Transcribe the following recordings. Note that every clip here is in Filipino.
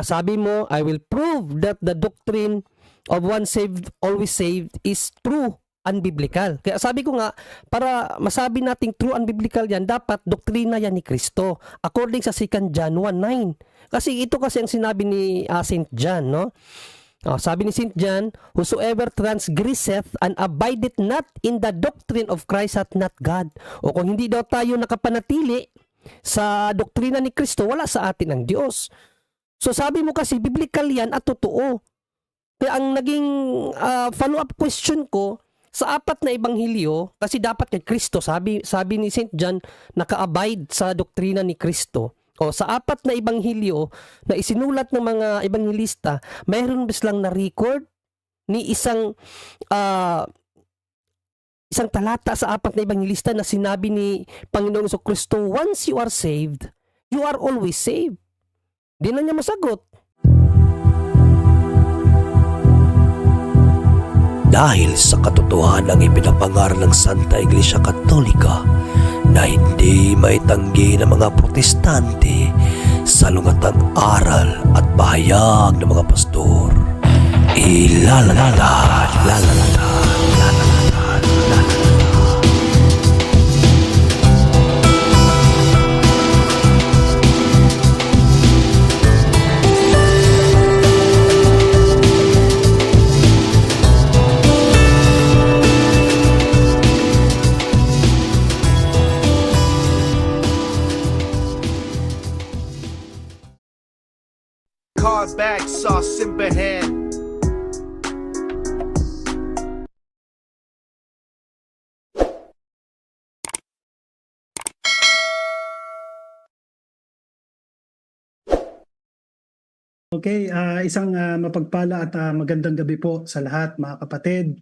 Sabi mo, I will prove that the doctrine of one saved, always saved is true unbiblical. Kaya sabi ko nga, para masabi nating true unbiblical yan, dapat doktrina yan ni Kristo. According sa 2 John 1:9. Kasi ito kasi ang sinabi ni St. John, no? Sabi ni St. John, whosoever transgresseth and abideth not in the doctrine of Christ hath not God. O kung hindi daw tayo nakapanatili sa doktrina ni Kristo, wala sa atin ang Diyos. So sabi mo kasi, biblical yan at totoo. Kaya ang naging follow-up question ko, sa 4 na ebanghelyo, kasi dapat kay Kristo, sabi ni St. John, naka-abide sa doktrina ni Kristo. O sa 4 na ebanghelyo na isinulat ng mga ebanghelista, mayroon lang na record ni isang talata sa 4 na ebanghelista na sinabi ni Panginoong Kristo, once you are saved, you are always saved. Di na niya masagot. Dahil sa katotohanan ng ipinapangaral ng Santa Iglesia Katolika na hindi maitanggi ng mga protestante sa lungatang aral at bahayag ng mga pastor, ilalatag. Car bag sauce in hand. Okay, isang mapagpala at magandang gabi po sa lahat mga kapatid.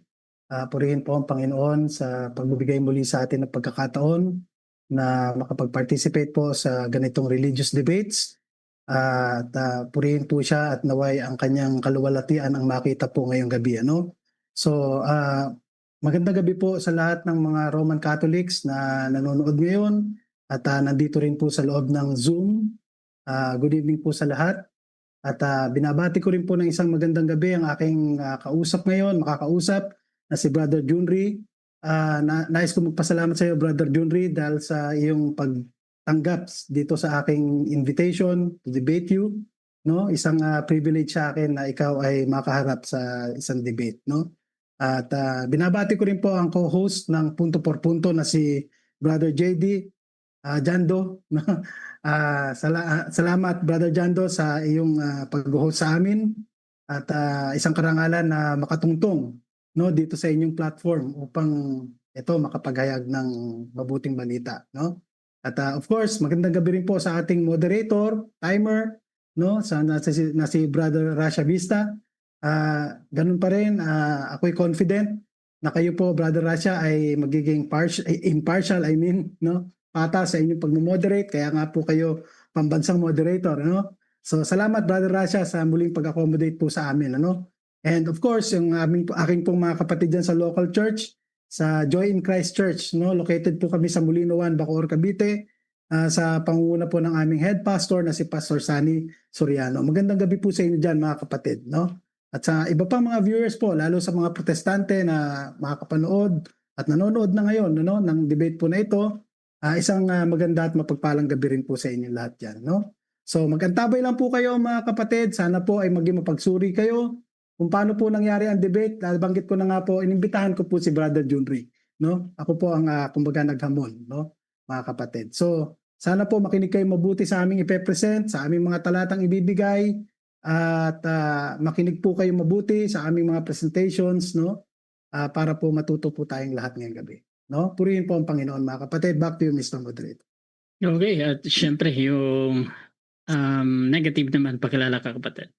Purihin po ang Panginoon sa pagbibigay muli sa atin ng pagkakataon na makapag-participate po sa ganitong religious debates. At purihin po siya at naway ang kanyang kaluwalhatian ang makita po ngayong gabi. So, magandang gabi po sa lahat ng mga Roman Catholics na nanonood ngayon at nandito rin po sa loob ng Zoom. Good evening po sa lahat. At binabati ko rin po ng isang magandang gabi ang aking kausap ngayon, makakausap na si Brother Junri. Nais ko magpasalamat sa iyo, Brother Junri, dahil sa iyong pagtanggap dito sa aking invitation to debate you. Isang privilege sa akin na ikaw ay makaharap sa isang debate. At binabati ko rin po ang co-host ng Punto por Punto na si Brother JD Jando. Salamat Brother Jando sa iyong pag-host sa amin at isang karangalan na makatungtong dito sa inyong platform upang ito makapaghayag ng mabuting balita. At of course, magandang gabi rin po sa ating moderator, timer, na si Brother Rasha Vista. Ganun pa rin, ako'y confident na kayo po, Brother Rasha, ay magiging impartial, pata sa inyong pag-moderate, kaya nga po kayo pambansang moderator. So salamat Brother Rasha sa muling pag-accommodate po sa amin. And of course, yung aking pong mga kapatid dyan sa local church, sa Joy in Christ Church, located po kami sa Molino 1, Bacoor, Cavite, sa pangunguna po ng aming head pastor na si Pastor Sani Soriano. Magandang gabi po sa inyo dyan mga kapatid. At sa iba pang mga viewers po, lalo sa mga protestante na makakapanood at nanonood na ngayon ng debate po na ito, isang maganda at mapagpalang gabi rin po sa inyo lahat dyan. So magantabay lang po kayo mga kapatid, sana po ay maging mapagsuri kayo kung paano po nangyari ang debate. Nabanggit ko na nga po, inimbitahan ko po si Brother Junri. Ako po ang kumbaga naghamon, mga kapatid. So sana po makinig kayo mabuti sa aming ipepresent, sa aming mga talatang ibibigay, at makinig po kayo mabuti sa aming mga presentations, para po matuto po tayong lahat ngayong gabi. Purihin po ang Panginoon mga kapatid. Back to you, Mr. Moderator. Okay, at syempre yung negative naman, pakilala ka kapatid.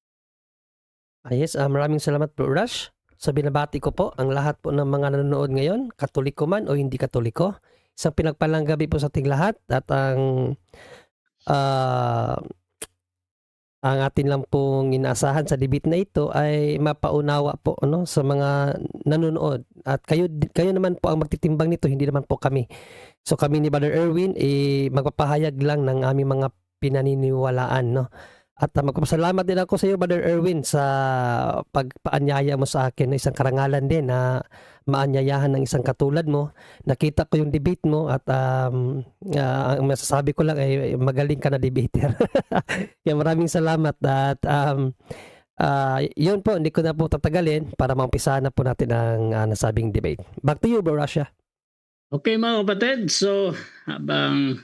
Yes, maraming salamat Bro Rush. So binabati ko po ang lahat po ng mga nanonood ngayon, Katoliko man o hindi Katoliko. Isang pinagpalang gabi po sa ating lahat at ang atin lang pong inaasahan sa debate na ito ay mapaunawa po sa mga nanonood. At kayo naman po ang magtitimbang nito, hindi naman po kami. So kami ni Brother Erwin magpapahayag lang ng aming mga pinaniniwalaan. At magpapasalamat din ako sa iyo, Brother Erwin, sa pagpaanyaya mo sa akin na isang karangalan din na maanyayahan ng isang katulad mo. Nakita ko yung debate mo at ang masasabi ko lang ay magaling ka na debater. Kaya maraming salamat at yun po, hindi ko na po tatagalin para maumpisahan na po natin ang nasabing debate. Back to you, Bro Russia. Okay mga kapatid, so habang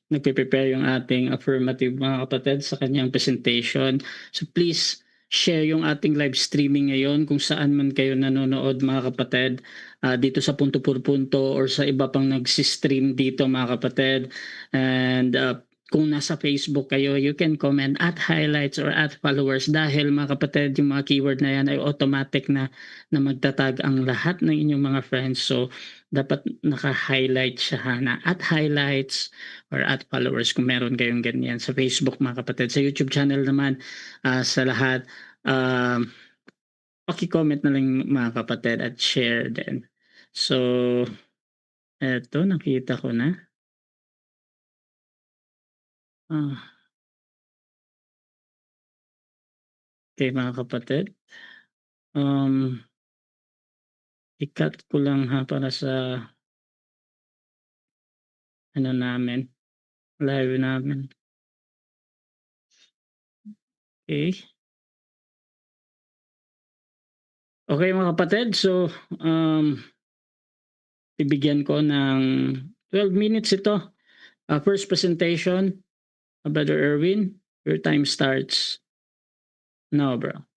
nagpe-prepare yung ating affirmative mga kapatid sa kanyang presentation, so please share yung ating live streaming ngayon kung saan man kayo nanonood mga kapatid, dito sa Punto por Punto or sa iba pang nagsi-stream dito mga kapatid. And kung nasa Facebook kayo, you can comment at highlights or at followers dahil mga kapatid, yung mga keyword na yan ay automatic na magtatag ang lahat ng inyong mga friends. So, dapat naka-highlight siya na at highlights or at followers kung meron kayong ganyan sa Facebook mga kapatid. Sa YouTube channel naman, sa lahat, paki-comment na lang mga kapatid at share din. So, eto, nakita ko na. Okay mga kapatid, i-cut ko lang para sa namin, live namin. Okay mga kapatid, so bibigyan ko ng 12 minutes ito. First presentation, Brother Erwin, your time starts now, bro.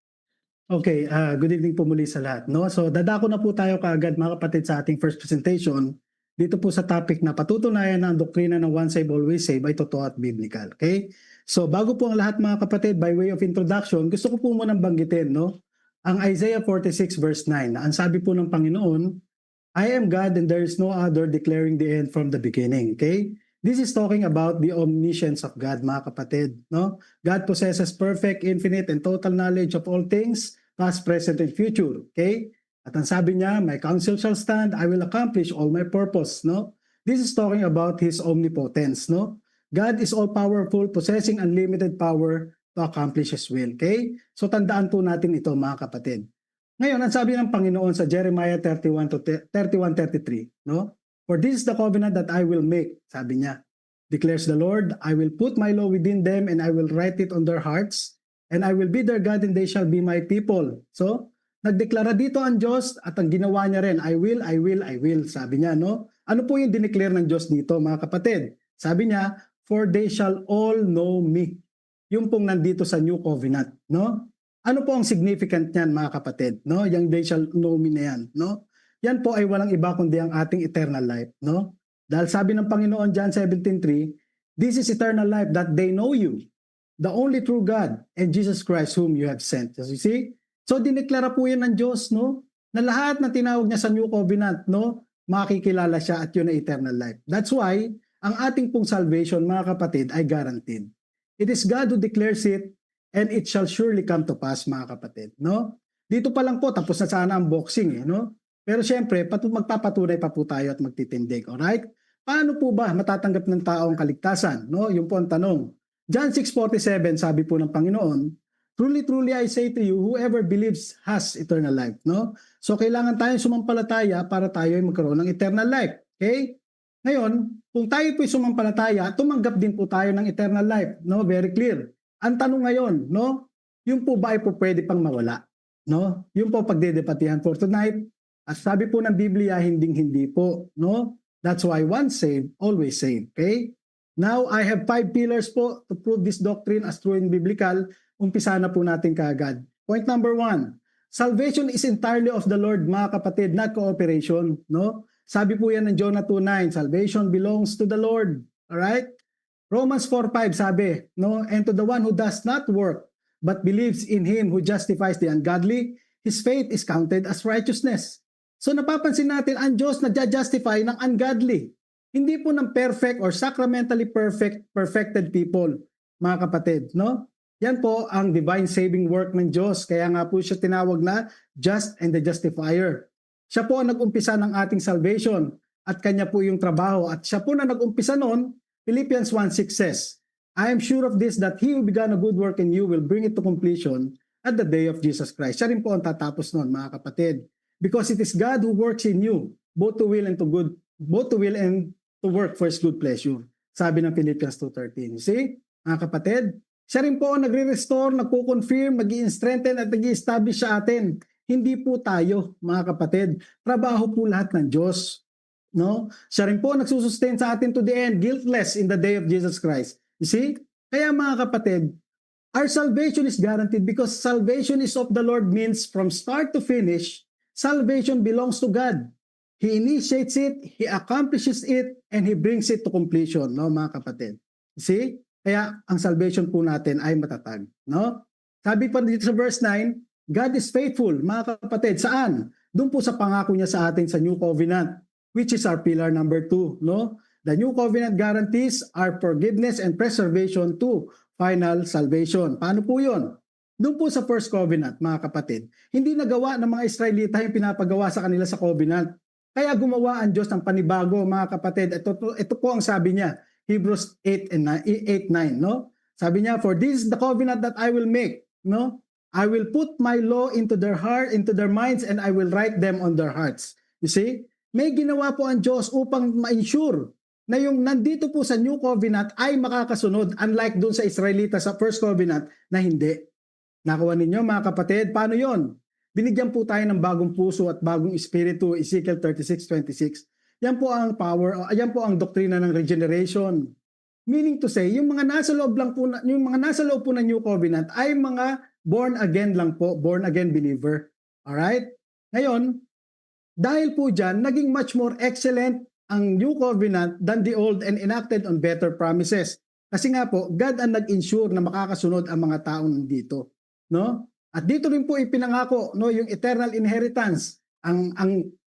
Okay, good evening po muli sa lahat. No? So dadako na po tayo kaagad mga kapatid sa ating first presentation dito po sa topic na patutunayan na ang doktrina ng once save always save ay totoo at biblical. Okay? So bago po ang lahat mga kapatid, by way of introduction, gusto ko po munang banggitin ang Isaiah 46 verse 9. Ang sabi po ng Panginoon, I am God and there is no other, declaring the end from the beginning. Okay? This is talking about the omniscience of God, mga kapatid. No? God possesses perfect, infinite, and total knowledge of all things, past, present, and future. Okay? At ang sabi niya, my counsel shall stand, I will accomplish all my purpose. No? This is talking about His omnipotence. No? God is all-powerful, possessing unlimited power to accomplish His will. Okay? So tandaan po natin ito, mga kapatid. Ngayon, ang sabi ng Panginoon sa Jeremiah 31:33, no? For this is the covenant that I will make, sabi niya. Declares the Lord, I will put my law within them and I will write it on their hearts and I will be their God and they shall be my people. So, nagdeklara dito ang Diyos at ang ginawa niya rin, I will, sabi niya, no? Ano po yung dineclare ng Diyos dito, mga kapatid? Sabi niya, for they shall all know me. Yung pong nandito sa New Covenant, no? Ano po ang significant niyan, mga kapatid? No? Yung they shall know me na yan, no? Yan po ay walang iba kundi ang ating eternal life, no? Dahil sabi ng Panginoon John 17:3, this is eternal life that they know you, the only true God, and Jesus Christ whom you have sent. So you see? So dineklara po yan ng Diyos, no? Na lahat na tinawag niya sa New Covenant, no? Makikilala siya at yun ay eternal life. That's why ang ating pong salvation, mga kapatid, ay guaranteed. It is God who declares it and it shall surely come to pass, mga kapatid, no? Dito pa lang po, tapos na sana ang boxing, no? Pero syempre, magpapatunay pa po tayo at magtitindig, alright? Paano po ba matatanggap ng tao ang kaligtasan, no? Yung po ang tanong. John 6:47, sabi po ng Panginoon, truly, truly I say to you, whoever believes has eternal life, no? So kailangan tayong sumampalataya para tayo ay magkaroon ng eternal life, okay? Ngayon, kung tayo po'y sumampalataya, tumanggap din po tayo ng eternal life, no? Very clear. Ang tanong ngayon, no? Yung po ba ay po pwede pang mawala, no? Yung po pagdedebatihan for tonight. At sabi po ng Biblia, hindi po, no? That's why once saved, always saved, okay? Now, I have 5 pillars po to prove this doctrine as true and biblical. Umpisa na po natin kaagad. Point number 1, salvation is entirely of the Lord, mga kapatid, not cooperation, no? Sabi po yan ng Jonah 2:9, salvation belongs to the Lord, alright? Romans 4:5 sabi, no? And to the one who does not work, but believes in Him who justifies the ungodly, his faith is counted as righteousness. So napapansin natin, ang Diyos na-justify ng ungodly. Hindi po ng perfect or sacramentally perfected people, mga kapatid, no? Yan po ang divine saving work ng Diyos. Kaya nga po siya tinawag na just and the justifier. Siya po ang nag-umpisa ng ating salvation at kanya po yung trabaho. At siya po na nag-umpisa noon, Philippians 1:6 says, I am sure of this, that he who began a good work in you will bring it to completion at the day of Jesus Christ. Siya rin po ang tatapos nun, mga kapatid. Because it is God who works in you, both to will and to work for His good pleasure. Sabi ng Philippians 2:13. You see, mga kapatid, siya rin po ang nagre-restore, nagko-confirm, nag-i-strengthen at nag-i-establish sa atin. Hindi po tayo, mga kapatid. Trabaho po lahat ng Diyos. No? Siya rin po nagsusustain sa atin to the end, guiltless in the day of Jesus Christ. You see? Kaya mga kapatid, our salvation is guaranteed because salvation is of the Lord means from start to finish, salvation belongs to God. He initiates it, He accomplishes it, and He brings it to completion, no, mga kapatid. You see? Kaya ang salvation po natin ay matatag, no? Sabi pa dito sa verse 9, God is faithful, mga kapatid. Saan? Doon po sa pangako niya sa atin sa New Covenant, which is our pillar number 2, no? The New Covenant guarantees our forgiveness and preservation to final salvation. Paano po 'yon? Doon po sa First Covenant, mga kapatid, hindi nagawa ng mga Israelita yung pinapagawa sa kanila sa Covenant. Kaya gumawa ang Diyos ng panibago, mga kapatid. Ito po ang sabi niya, Hebrews 8:9, no? Sabi niya, for this is the covenant that I will make, no? I will put my law into their heart, into their minds, and I will write them on their hearts. You see? May ginawa po ang Diyos upang ma-ensure na yung nandito po sa New Covenant ay makakasunod, unlike dun sa Israelita sa First Covenant na hindi. Nakuha ninyo, mga kapatid, paano yon? Binigyan po tayo ng bagong puso at bagong espiritu, Ezekiel 36:26. Yan po ang power, yan po ang doktrina ng regeneration. Meaning to say, yung mga nasa loob po ng New Covenant ay mga born again lang po, born again believer. Alright? Ngayon, dahil po dyan, naging much more excellent ang New Covenant than the old and enacted on better promises. Kasi nga po, God ang nag-ensure na makakasunod ang mga taong nandito. No? At dito rin po ipinangako, no, yung eternal inheritance, ang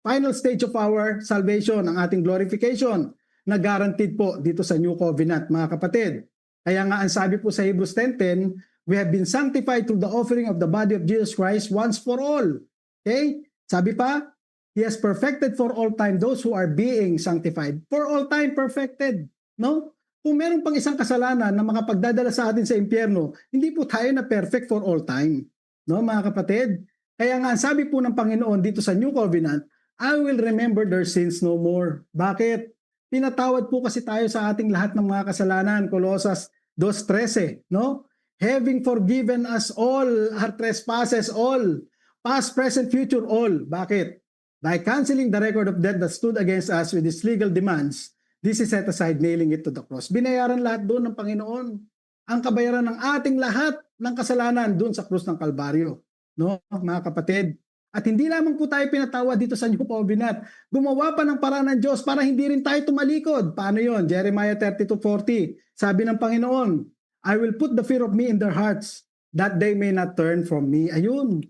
final stage of our salvation, ang ating glorification, na guaranteed po dito sa New Covenant, mga kapatid. Kaya nga ang sabi po sa Hebrews 10:10, we have been sanctified through the offering of the body of Jesus Christ once for all. Okay? Sabi pa, He has perfected for all time those who are being sanctified. For all time perfected. No? Kung meron pang isang kasalanan na makapagdadala sa atin sa impyerno, hindi po tayo na perfect for all time. No, mga kapatid? Kaya nga, sabi po ng Panginoon dito sa New Covenant, I will remember their sins no more. Bakit? Pinatawad po kasi tayo sa ating lahat ng mga kasalanan. Colosas 2:13, no? Having forgiven us all our trespasses, all, past, present, future, all. Bakit? By canceling the record of debt that stood against us with its legal demands, this is set aside, nailing it to the cross. Binayaran lahat doon ng Panginoon. Ang kabayaran ng ating lahat ng kasalanan doon sa krus ng Kalbaryo. No, mga kapatid? At hindi lamang po tayo pinatawad dito sa New Covenant. Gumawa pa ng paraan ng Diyos para hindi rin tayo tumalikod. Paano yon? Jeremiah 32:40. Sabi ng Panginoon, I will put the fear of me in their hearts, that they may not turn from me. Ayun.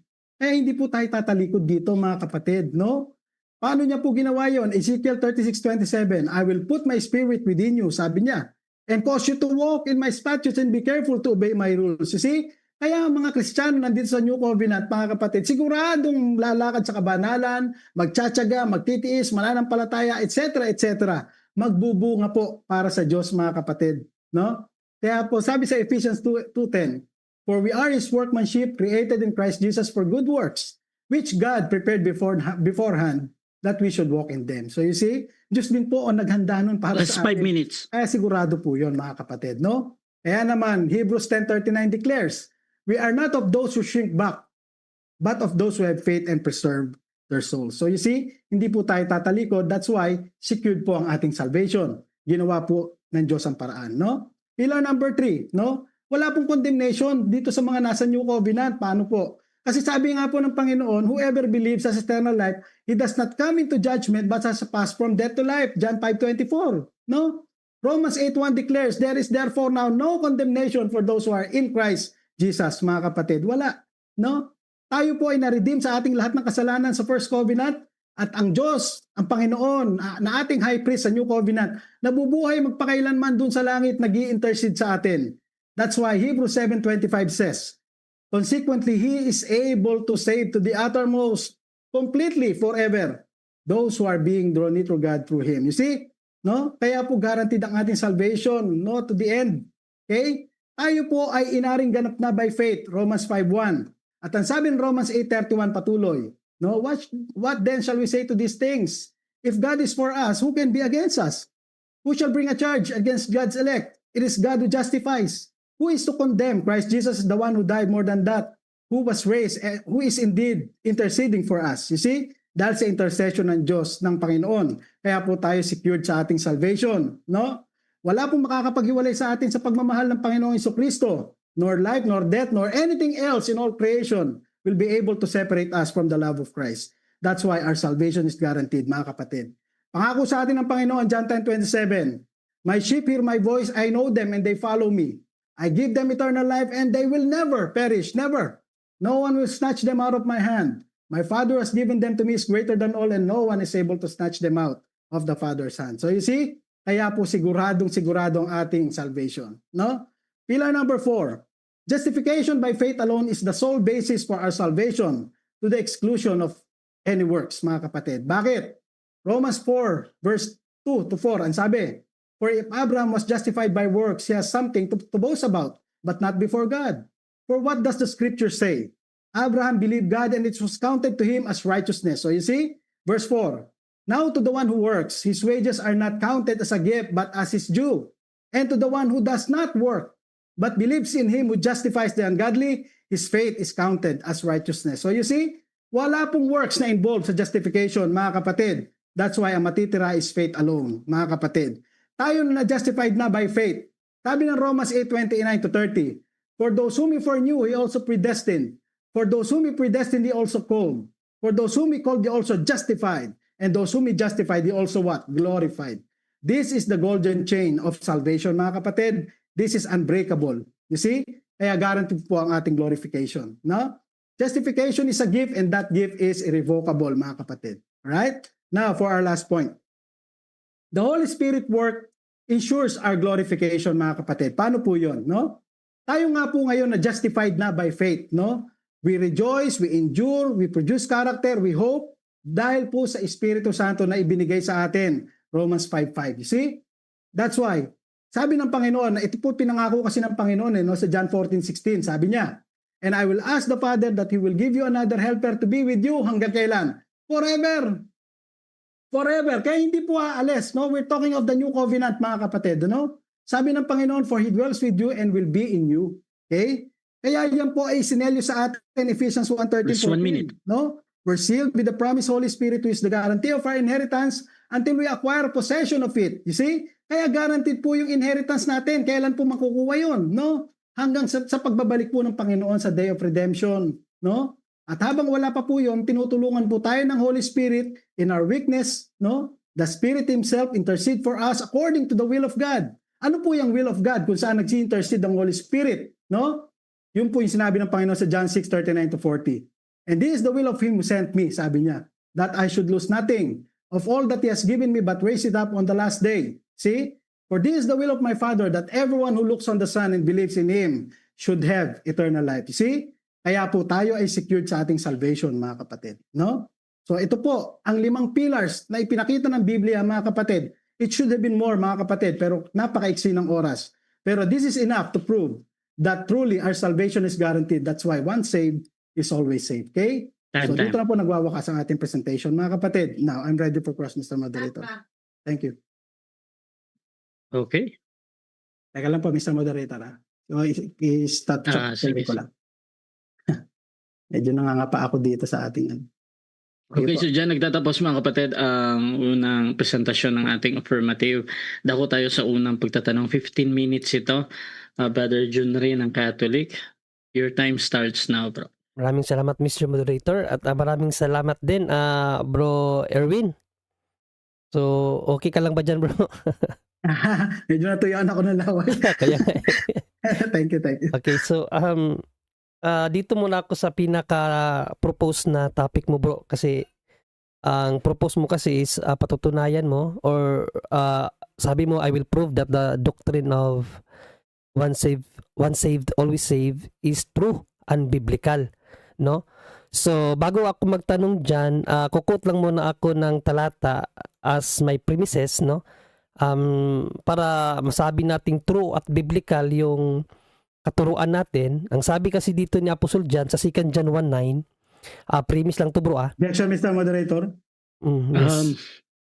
Kaya hindi po tayo tatalikod dito, mga kapatid, no? Paano niya po ginawa yon? Ezekiel 36:27, I will put my spirit within you, sabi niya, and cause you to walk in my statutes and be careful to obey my rules. You see? Kaya mga Kristiyano nandito sa New Covenant, mga kapatid, siguradong lalakad sa kabanalan, magtsatsaga, magtitiis, mananampalataya, etc., etc. Magbubunga po para sa Diyos, mga kapatid, no? Kaya po sabi sa Ephesians 2:10, for we are His workmanship created in Christ Jesus for good works, which God prepared beforehand that we should walk in them. So you see, Diyos din po ang naghanda nun para Last sa 5 atin. minutes. Kaya sigurado po yun, mga kapatid, no? Kaya naman, Hebrews 10:39 declares, we are not of those who shrink back, but of those who have faith and preserve their souls. So you see, hindi po tayo tatalikod. That's why, secured po ang ating salvation. Ginawa po ng Diyos ang paraan, no? Pillar number 3, no? Wala pong condemnation dito sa mga nasa New Covenant. Paano po? Kasi sabi nga po ng Panginoon, whoever believes has eternal life, he does not come into judgment, but has passed from death to life. John 5:24, no? Romans 8:1 declares, there is therefore now no condemnation for those who are in Christ Jesus, mga kapatid. Wala, no? Tayo po ay na-redeem sa ating lahat ng kasalanan sa First Covenant, at ang Diyos, ang Panginoon, na ating high priest sa New Covenant, nabubuhay magpakailanman dun sa langit, nag-i-intercede sa atin. That's why Hebrews 7:25 says, consequently, He is able to save to the uttermost, completely, forever, those who are being drawn near to God through Him. You see? No? Kaya po guaranteed ang ating salvation, no, to the end. Okay? Tayo po ay inaring ganap na by faith, Romans 5:1. At ang sabi ng Romans 8:31 patuloy, no, what then shall we say to these things? If God is for us, who can be against us? Who shall bring a charge against God's elect? It is God who justifies. Who is to condemn? Christ Jesus is the one who died, more than that, who was raised, who is indeed interceding for us. You see? Dahil sa intercession ng Diyos, ng Panginoon. Kaya po tayo secured sa ating salvation. No? Wala pong makakapaghiwalay sa atin sa pagmamahal ng Panginoong Jesucristo. Nor life, nor death, nor anything else in all creation will be able to separate us from the love of Christ. That's why our salvation is guaranteed, mga kapatid. Pangako sa atin ng Panginoon, John 10:27, My sheep hear my voice, I know them, and they follow me. I give them eternal life, and they will never perish, never. No one will snatch them out of my hand. My Father has given them to me is greater than all, and no one is able to snatch them out of the Father's hand. So you see, kaya po siguradong ang ating salvation. No? Pillar number 4, justification by faith alone is the sole basis for our salvation to the exclusion of any works, mga kapatid. Bakit? Romans 4 verse 2 to 4, ang sabi, For if Abraham was justified by works, he has something to boast about, but not before God. For what does the scripture say? Abraham believed God and it was counted to him as righteousness. So you see, verse 4, Now to the one who works, his wages are not counted as a gift, but as his due. And to the one who does not work, but believes in him who justifies the ungodly, his faith is counted as righteousness. So you see, wala pong works na involved sa justification, mga kapatid. That's why ang matitira is faith alone, mga kapatid. Tayo na justified na by faith. Sabi ng Romans 8:29 to 30, For those whom he foreknew, he also predestined. For those whom he predestined, he also called. For those whom he called, he also justified. And those whom he justified, he also what? Glorified. This is the golden chain of salvation, mga kapatid. This is unbreakable. You see? Kaya guaranteed po ang ating glorification. No? Justification is a gift and that gift is irrevocable, mga kapatid. Alright? Now, for our last point. The Holy Spirit work ensures our glorification, mga kapatid. Paano po yun? No? Tayo nga po ngayon na justified na by faith. No? We rejoice, we endure, we produce character, we hope, dahil po sa Espiritu Santo na ibinigay sa atin. Romans 5:5. You see? That's why, sabi ng Panginoon, ito po pinangako kasi ng Panginoon no, sa John 14:16, sabi niya, And I will ask the Father that He will give you another helper to be with you hanggang kailan? Forever! Forever. Kaya hindi po aalis. No? We're talking of the new covenant, mga kapatid. No? Sabi ng Panginoon, For He dwells with you and will be in you. Okay? Kaya yan po ay sinelyo sa atin, Ephesians 1:13. Just 1 minute. No? We're sealed with the promised Holy Spirit who is the guarantee of our inheritance until we acquire possession of it. You see? Kaya guaranteed po yung inheritance natin. Kailan po makukuha yun? No? Hanggang sa pagbabalik po ng Panginoon sa Day of Redemption. No? At habang wala pa po yun, tinutulungan po tayo ng Holy Spirit in our weakness. No? The Spirit Himself intercede for us according to the will of God. Ano po yung will of God kung saan nag-intercede ang Holy Spirit? No? Yun po yung sinabi ng Panginoon sa John 6:39 to 40. And this is the will of Him who sent me, sabi niya, that I should lose nothing of all that He has given me but raise it up on the last day. See? For this is the will of my Father, that everyone who looks on the Son and believes in Him should have eternal life. You see? Kaya po tayo ay secured sa ating salvation, mga kapatid. No? So ito po, ang 5 pillars na ipinakita ng Biblia, mga kapatid. It should have been more, mga kapatid, pero napakaiksi ng oras. Pero this is enough to prove that truly our salvation is guaranteed. That's why once saved is always saved. Okay? So dito na po nagwawakas ang ating presentation, mga kapatid. Now, I'm ready for questions, Mr. Moderator. Thank you. Okay. Teka lang po, Mr. Moderator. So, i-start Sige. ko lang. Medyo nangangapa ako dito sa ating Okay, so dyan nagtatapos, mga kapatid, ang unang presentasyon ng ating affirmative. Dako tayo sa unang pagtatanong. 15 minutes ito. Brother Jun rin ng Catholic. Your time starts now, bro. Maraming salamat, Mr. Moderator. At maraming salamat din, Bro Erwin. So, okay ka lang ba dyan, bro? Medyo natuyaan ako ng laway. Kaya, Thank you. okay, so, dito muna ako sa pinaka-propose na topic mo, bro. Kasi, ang propose mo kasi is patutunayan mo or sabi mo, I will prove that the doctrine of once saved, always saved is true and biblical, no? So, bago ako magtanong dyan, kukot lang muna ako ng talata as my premises, no? para masabi nating true at biblical yung katuruan natin. Ang sabi kasi dito ni Apostle John sa 2 John 1:9, premise lang to bro Objection, Mr. Moderator. Yes.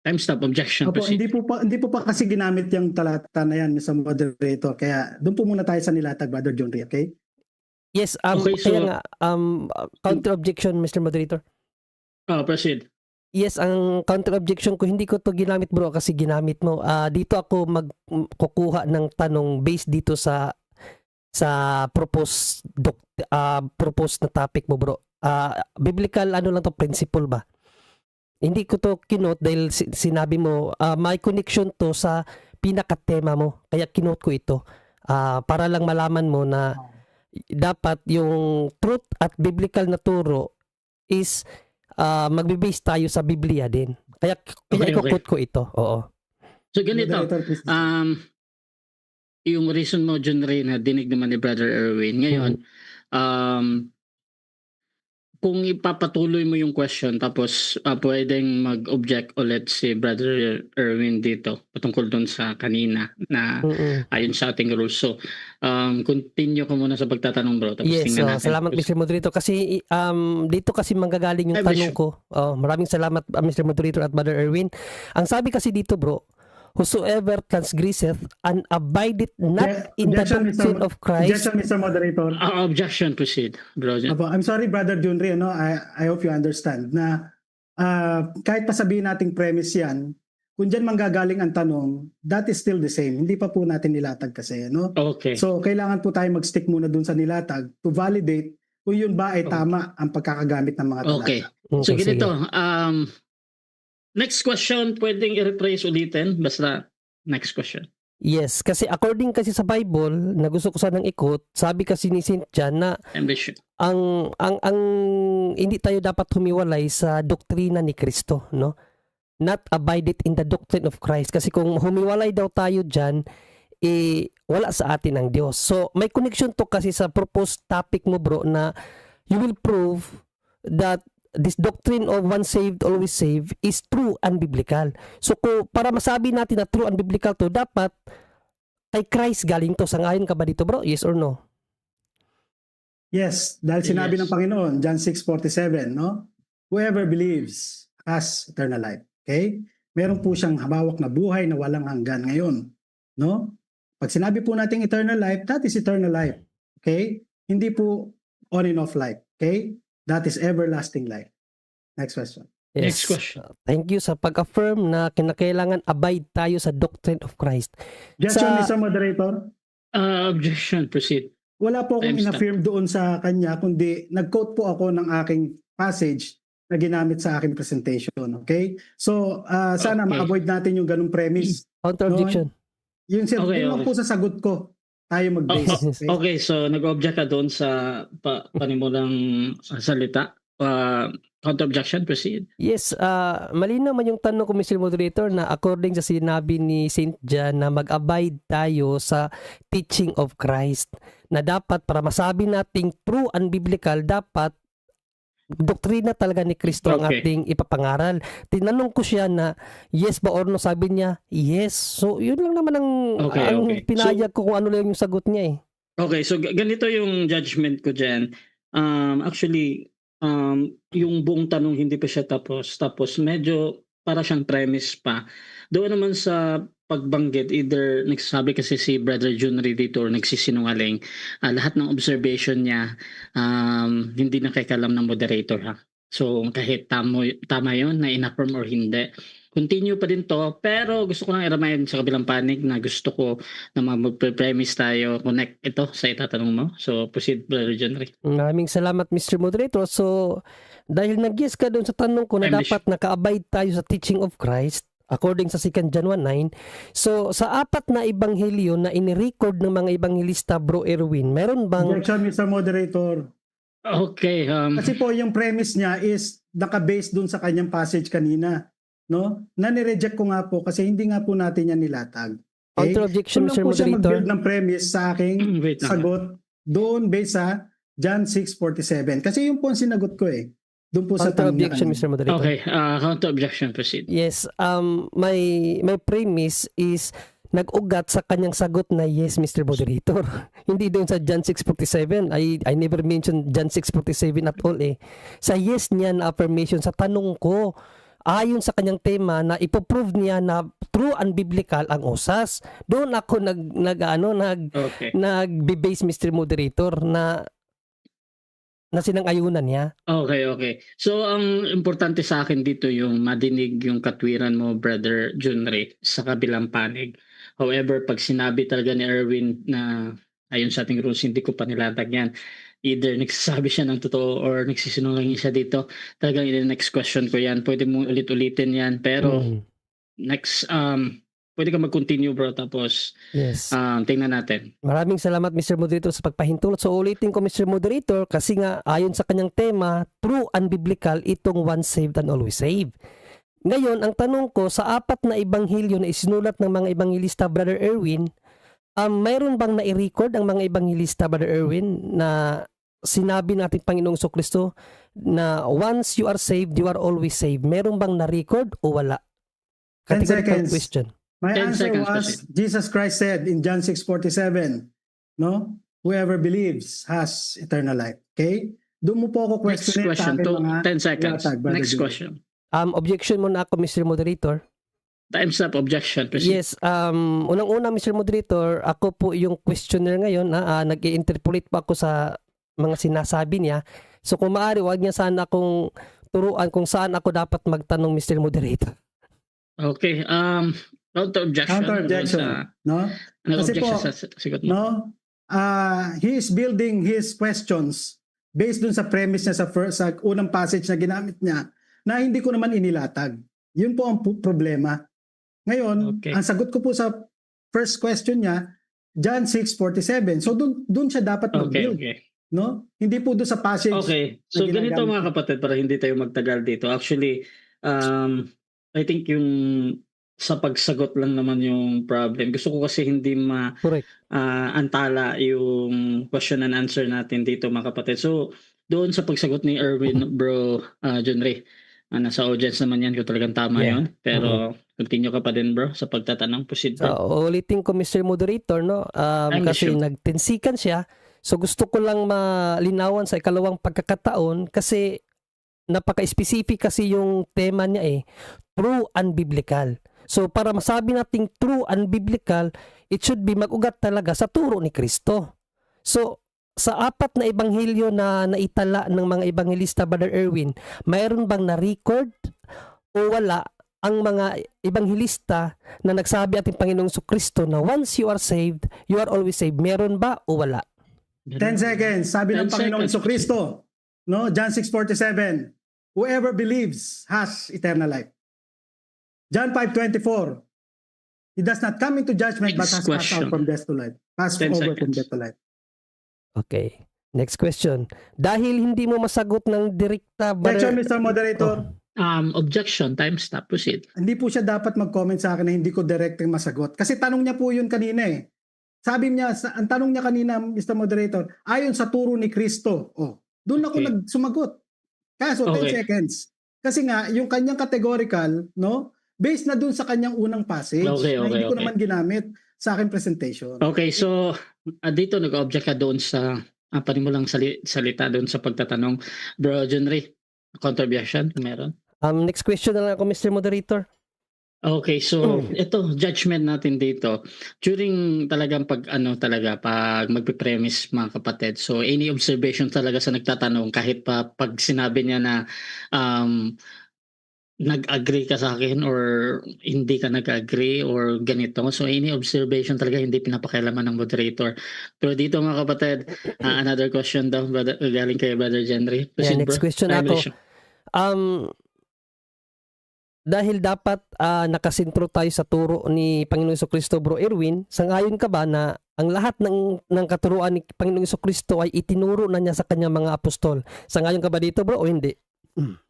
Time stop. Objection. Opo, Proceed. hindi po pa kasi ginamit yung talata na yan, Mr. Moderator. Kaya doon po muna tayo sa nilatag, Brother John Ray, okay? Yes, Okay, so- kaya nga, counter objection, Mr. Moderator. Proceed. Yes, ang counter objection ko, hindi ko to ginamit bro kasi ginamit mo. Dito ako magkukuha ng tanong based dito sa proposed na topic mo bro. Biblical ano lang to, principle ba? Hindi ko to kinote dahil sinabi mo may connection to sa pinakatema mo. Kaya kinote ko ito. Para lang malaman mo na dapat yung truth at biblical na turo is magbe-base tayo sa Biblia din. Kaya Okay. ikukot ko ito. Oo. So ganito. Moderator, please. Yung reason mo, John Ray, na dinig naman ni Brother Erwin. Ngayon, kung ipapatuloy mo yung question tapos pwedeng mag-object ulit si Brother Erwin dito patungkol doon sa kanina na ayon sa ating rules. So, continue ko muna sa pagtatanong bro. Tapos Yes, tingnan natin. salamat Mr. Moderator kasi dito kasi manggagaling yung Ay, tanong ko. Maraming salamat Mr. Moderator at Brother Erwin. Ang sabi kasi dito bro, whosoever transgresseth and abideth not in the Objection, doctrine of Christ. Objection, Mr. Moderator. Objection, proceed. Bro. Opo, I'm sorry, Brother John Ray, no? I hope you understand na kahit pa sabihin nating premise yan, kung dyan manggagaling ang tanong, that is still the same. Hindi pa po natin nilatag kasi, no? Okay. So, kailangan po tayo mag-stick muna dun sa nilatag to validate kung yun ba ay tama ang pagkakagamit ng mga talata. Okay. So Okay, sige. ganito, next question, pwedeng i-rephrase ulitin? Basta, next question. Yes, kasi according kasi sa Bible, na gusto ko sanang ikot, sabi kasi ni St. John na Ambition. ang hindi tayo dapat humiwalay sa doktrina ni Kristo, no? Not abided in the doctrine of Christ. Kasi kung humiwalay daw tayo diyan, wala sa atin ang Diyos. So, may connection to kasi sa proposed topic mo bro na you will prove that this doctrine of once saved, always saved is true and biblical. So, para masabi natin na true and biblical to, dapat kay Christ galing to. Sangayon ka ba dito bro? Yes or no? Yes, dahil sinabi Yes. ng Panginoon, John 6:47, no? Whoever believes has eternal life. Okay? Meron po siyang hawak na buhay na walang hanggan ngayon, no? Pag sinabi po nating eternal life, that is eternal life. Okay? Hindi po on and off life. Okay? That is everlasting life. Next question. Next question. Thank you sa pag-affirm na kinakailangan abide tayo sa doctrine of Christ. Objection, Sa- Mr. Moderator. Objection, proceed. Wala po akong Time stop. in-affirm doon sa kanya, kundi nag-quote po ako ng aking passage na ginamit sa aking presentation. Okay? So, sana Okay. ma-avoid natin yung ganung premise. Counter objection. Yung Okay, yun lang okay. po sa sagot ko, tayo mag-base. Okay? Okay, so nag-object ka doon sa panimulang salita. Counter objection, proceed. Yes, malinaw man yung tanong ko Mr. Moderator na according sa sinabi ni St. John na mag-abide tayo sa teaching of Christ. Na dapat para masabi nating true and biblical, dapat doktrina talaga ni Kristo ang Okay. ating ipapangaral. Tinanong ko siya na yes ba or no, sabi niya yes. So yun lang naman ang Okay, okay. pinayag ko kung ano lang yung sagot niya eh. Okay, so ganito yung judgment ko dyan. Actually, yung buong tanong hindi pa siya tapos. Tapos medyo para siyang premise pa. Doon naman sa pagbanggit, either nagsasabi kasi si Brother Jun Reditor nagsisinungaling. Lahat ng observation niya hindi nakikalam ng moderator ha. So kahit tama yun na in-affirm or hindi. Continue pa din to, pero gusto ko lang i-remind sa kabilang panig na gusto ko na mag-premise tayo, connect ito sa itatanong mo. So proceed Brother Jun Ray. Maraming salamat Mr. Moderator. So dahil nag-yes ka doon sa tanong ko na I'm dapat naka-abide tayo sa teaching of Christ according sa 2 John 1:9. So sa apat na ebanghelyo na ini-record ng mga ebanghelista Bro Erwin, meron bang Objection, Mr. Moderator. Okay, Kasi po yung premise niya is naka-base dun sa kanyang passage kanina. No? Na-reject ko nga po kasi hindi nga po natin yan nilatag. counter objection Kung lang Mr. po siya Moderator? mag-build ng premise sa aking wait lang. sagot doon based sa John 6:47. Kasi yung po ang sinagot ko eh. Doon po sa Counter objection, tanong. Mr. Moderator. Okay, counter objection, proceed. Yes, my premise is nag-ugat sa kanyang sagot na yes, Mr. Moderator. Hindi doon sa John 6:47. I never mentioned John 6:47 at all eh. Sa yes niya na affirmation sa tanong ko, ayon sa kanyang tema na ipoprove niya na true and biblical ang usas. Doon ako Okay. nagbe-base, Mr. Moderator, na sinang-ayunan niya. Okay. So, ang importante sa akin dito yung madinig yung katwiran mo, Brother Junre, sa kabilang panig. However, pag sinabi talaga ni Erwin na ayon sa ating rules, hindi ko pa nilatag yan. Either nagsasabi siya ng totoo or nagsisinungaling siya dito. Talagang next question ko yan. Pwede mo ulit-ulitin yan. Pero next, pwede ka mag-continue, bro. Tapos, Yes. tingnan natin. Maraming salamat, Mr. Moderator, sa pagpahintulot. So ulitin ko, Mr. Moderator, kasi nga ayon sa kanyang tema, true and biblical itong once saved and always saved. Ngayon, ang tanong ko, sa 4 na ebanghilyo na isinulat ng mga ebanghilista, Brother Erwin, mayroon bang nai-record ang mga ebanghilista, Brother Erwin, na sinabi natin Panginoong Jesucristo na once you are saved, you are always saved? Meron bang na-record o wala? 10 Categorical seconds. question. My 10 answer seconds, was, Jesus Christ said in John 6:47, no? Whoever believes has eternal life. Okay? Doon mo po ako Next question question. sa akin mga 10 seconds. ilatag, Brother Next Jun. question. Objection muna ako, Mr. Moderator. Time's up. Objection. Proceed. Yes, unang-una, Mr. Moderator, ako po yung questioner ngayon na nag-i-interpolate pa ako sa mga sinasabi niya. So kung maaari, wag niya sana akong turuan kung saan ako dapat magtanong, Mr. Moderator. Okay. Counter objection. Counter objection. No? Kasi Objection po, sa sigot mo. No? He is building his questions based dun sa premise niya sa unang passage na ginamit niya na hindi ko naman inilatag. Yun po ang problema. Ngayon, Okay. ang sagot ko po sa first question niya, John 6:47. So dun siya dapat mag-build, Okay. no? Hindi po dun sa passage. Okay. So na ganito ginagamit. mga kapatid para hindi tayo magtagal dito. Actually, I think yung sa pagsagot lang naman yung problem. Gusto ko kasi hindi Correct. antala yung question and answer natin dito mga kapatid. So doon sa pagsagot ni Erwin, bro, John Ray, nasa audience naman yan kung talagang tama Yeah. yun. Pero continue ka pa din bro sa pagtatanong. Proceed So, bro. ulitin ko, Mr. Moderator, no? I'm Kasi sure. nagtinsikan siya. So gusto ko lang malinawan sa ikalawang pagkakataon kasi napaka-specific kasi yung tema niya eh. True and biblical. So para masabi nating true and biblical, it should be mag-ugat talaga sa turo ni Kristo. So sa 4 na ebanghilyo na naitala ng mga ebanghilista, Brother Erwin, mayroon bang na-record o wala ang mga ebanghilista na nagsabi ating Panginoong Jesucristo na once you are saved, you are always saved? Meron ba o wala? 10 seconds. Sabi ng 10 Panginoon seconds. Jesucristo, no? John 6:47. Whoever believes has eternal life. John 5:24. He does not come into judgment but Next has passed out question. from death to life. Passed 10 over from seconds. death to life. Okay. Next question. Dahil hindi mo masagot ng direkta, Objection, Mr. Moderator. Objection. Time stop. Proceed. Hindi po siya dapat mag-comment sa akin na hindi ko directly masagot. Kasi tanong niya po yun kanina eh. Sabi niya, ang tanong niya kanina, Mr. Moderator, ayon sa turo ni Kristo. Oh, doon ako Okay. nagsumagot. Kaso 10 Okay. seconds. Kasi nga, yung kanyang categorical, no? Based na doon sa kanyang unang passage Okay, na hindi ko okay. naman ginamit sa aking presentation. Okay, so dito nag-object ka doon sa panimulang salita doon sa pagtatanong. Bro, John Ray, counter-objection kung meron. Next question na lang ako, Mr. Moderator. Okay, so ito judgment natin dito during talagang pag magpe-premise mga kapatid. So any observation talaga sa nagtatanong kahit pa pag sinabi niya na nag-agree ka sa akin or hindi ka nag-agree or ganito. So any observation talaga hindi pinapakialaman ng moderator. Pero dito mga kapatid, another question daw galing kay Brother Jenry. Yeah, next question ako. Dahil dapat nakasentro tayo sa turo ni Panginoong Jesucristo, Bro Erwin, sangayon ka ba na ang lahat ng katuruan ni Panginoong Jesucristo ay itinuro na niya sa kanyang mga apostol? Sangayon ka ba dito, bro, o hindi?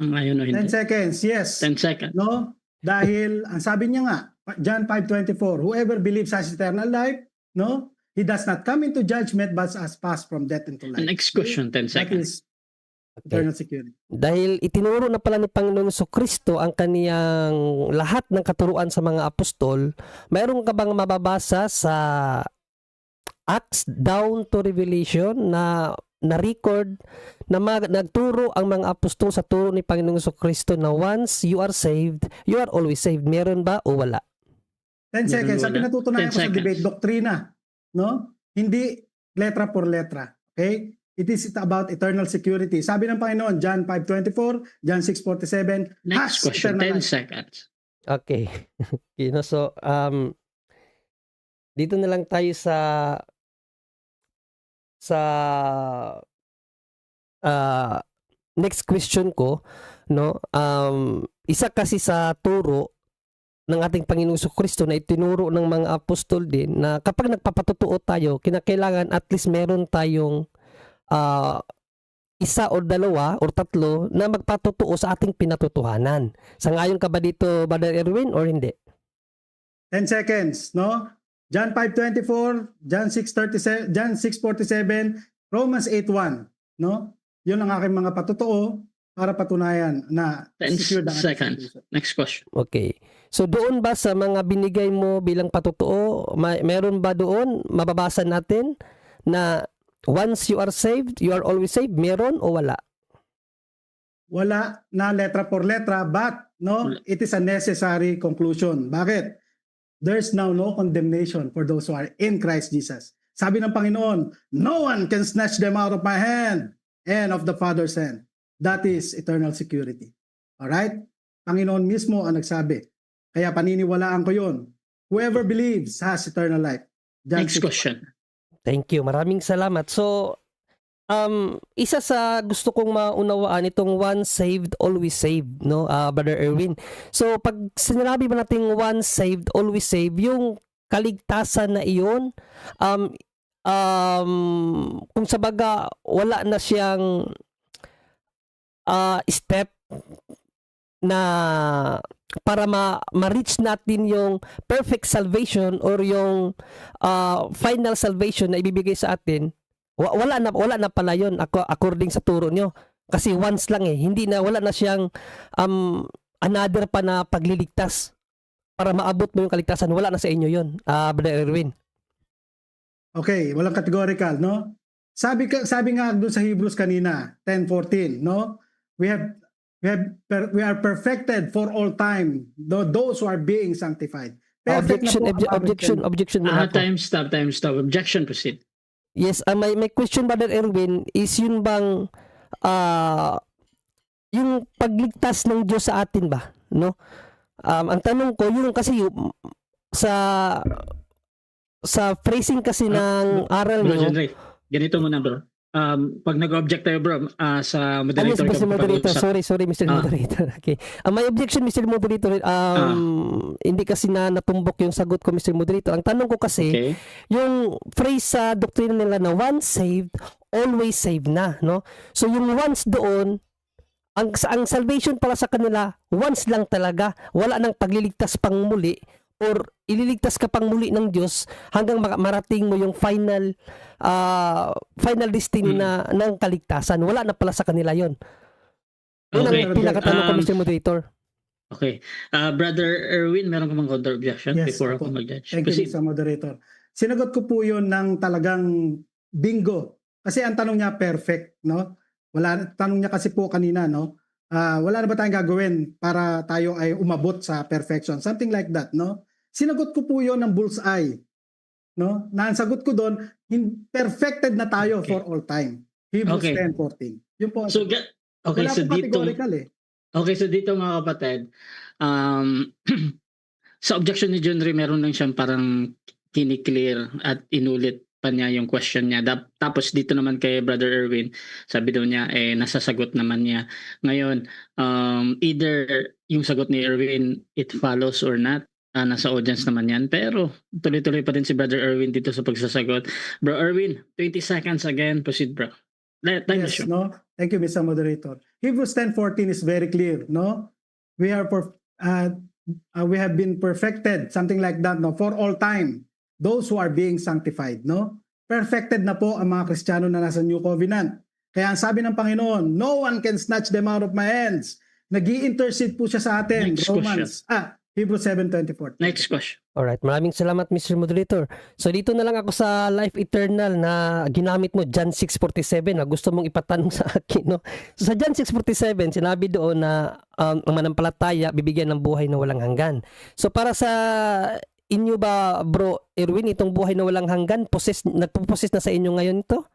Ayun o 10 hindi. seconds, yes. 10 seconds. No? Dahil, ang sabi niya nga, John 5:24, whoever believes has eternal life, no? He does not come into judgment but has passed from death into life. Next question, 10 That seconds. is eternal security. Dahil itinuro na pala ni Panginoon Kristo ang kaniyang lahat ng katuruan sa mga apostol, mayroon ka bang mababasa sa Acts down to Revelation na na-record na nagturo ang mga apostol sa turo ni Panginoong Kristo na once you are saved, you are always saved? Meron ba o wala? 10 seconds. Ang Wala. pinatutunayan 10 ko sa seconds. debate, doktrina. No? Hindi letra por letra. Okay? It is about eternal security. Sabi ng Panginoon, John 5:24, John 6:47, Next has question, eternal 10 life. seconds. Okay. Okay, no, so, dito na lang tayo sa next question ko, no? Isa kasi sa turo ng ating Panginoong Kristo na itinuro ng mga apostol din na kapag nagpapatotoo tayo, kinakailangan at least meron tayong isa o dalawa o tatlo na magpatotoo sa ating pinatotohanan. Sangayon ka ba dito, Brother Erwin, or hindi? 10 seconds, no? John 5:24, John 6:37, John 6:47, Romans 8:1, no? 'Yun ang aking mga patotoo para patunayan na 10 secured ang ating seconds. salvation. Next question. Okay. So doon ba sa mga binigay mo bilang patotoo, meron ba doon mababasa natin na once you are saved, you are always saved? Meron o wala? Wala na letra por letra, but no, it is a necessary conclusion. Bakit? There's now no condemnation for those who are in Christ Jesus. Sabi ng Panginoon, no one can snatch them out of my hand and of the Father's hand. That is eternal security. Alright? Panginoon mismo ang nagsabi. Kaya paniniwalaan ko yun. Whoever believes has eternal life. John Next 6:1. question. Thank you. Maraming salamat. So, isa sa gusto kong maunawaan itong once saved, always saved, no, Brother Erwin. So, pag sinabi ba nating once saved, always saved, yung kaligtasan na iyon, kung sa baga, wala na siyang step na para ma-reach natin yung perfect salvation or yung final salvation na ibibigay sa atin. Wala na pala yun according sa turo nyo. Kasi once lang wala na siyang another pa na pagliligtas para maabot mo yung kaligtasan. Wala na sa inyo yun, Brother Erwin. Okay, walang categorical, no? Sabi nga doon sa Hebrews kanina, 10:14, no? We are perfected for all time, those who are being sanctified. Perfect na po ang Objection muna po. Time stop. Objection, proceed. Yes, may question, Brother Erwin, is yun bang yung pagligtas ng Diyos sa atin ba, no? Ang tanong ko, yung kasi sa phrasing kasi ng aral Bro, nyo, John Ray, ganito muna, bro. Pag nag-object tayo, bro, sa moderator Mr. Moderator, pag-uusap. sorry Mr. Moderator. Okay. May objection, Mr. Moderator. Hindi kasi natumbok yung sagot ko, Mr. Moderator. Ang tanong ko kasi, Okay. yung phrase sa doktrina nila na once saved, always saved na, no? So yung once doon, ang salvation pala sa kanila, once lang talaga. Wala nang pagliligtas pang muli or ililigtas ka pang muli ng Diyos hanggang marating mo yung final destiny ng kaligtasan. Wala na pala sa kanila yon. Yun Okay. ang pinakatanong ko, Mr. Moderator. Okay. Brother Erwin, meron ka bang counter objection Yes, before opo. ako mag-judge? Thank you, Mr. Moderator. Sinagot ko po yun ng talagang bingo. Kasi ang tanong niya perfect, no? Tanong niya kasi po kanina, no? Wala na ba tayong gagawin para tayo ay umabot sa perfection? Something like that, no? Sinagot ko po yun ng bullseye, no? Na ang sagot ko doon, perfected na tayo Okay. for all time. Hebrews Okay. 10:14. Yun po. So, okay, wala so po dito, categorical eh. okay, so dito mga kapatid, sa objection ni John Ray, meron lang siyang parang kiniklear at inulit pa niya yung question niya. Tapos dito naman kay Brother Erwin, sabi daw niya, nasasagot naman niya. Ngayon, either yung sagot ni Erwin, it follows or not. Nasa audience naman yan. Pero tuloy-tuloy pa din si Brother Erwin dito sa pagsasagot. Bro Erwin, 20 seconds again. Proceed, bro. Time is Yes, short. no? Thank you, Mr. Moderator. Hebrews 10:14 is very clear, no? We have been perfected, something like that, no? For all time, those who are being sanctified, no? Perfected na po ang mga Kristiyano na nasa New Covenant. Kaya ang sabi ng Panginoon, no one can snatch them out of my hands. Nag-i-intercede po siya sa atin. Hebrews 7:24. Next question. Alright, maraming salamat Mr. Moderator. So dito na lang ako sa Life Eternal na ginamit mo, John 6:47, na gusto mong ipatanong sa akin. No? So sa John 6:47, sinabi doon na ang manampalataya bibigyan ng buhay na walang hanggan. So para sa inyo ba, Bro Erwin, itong buhay na walang hanggan, nagpo-possess na sa inyo ngayon ito?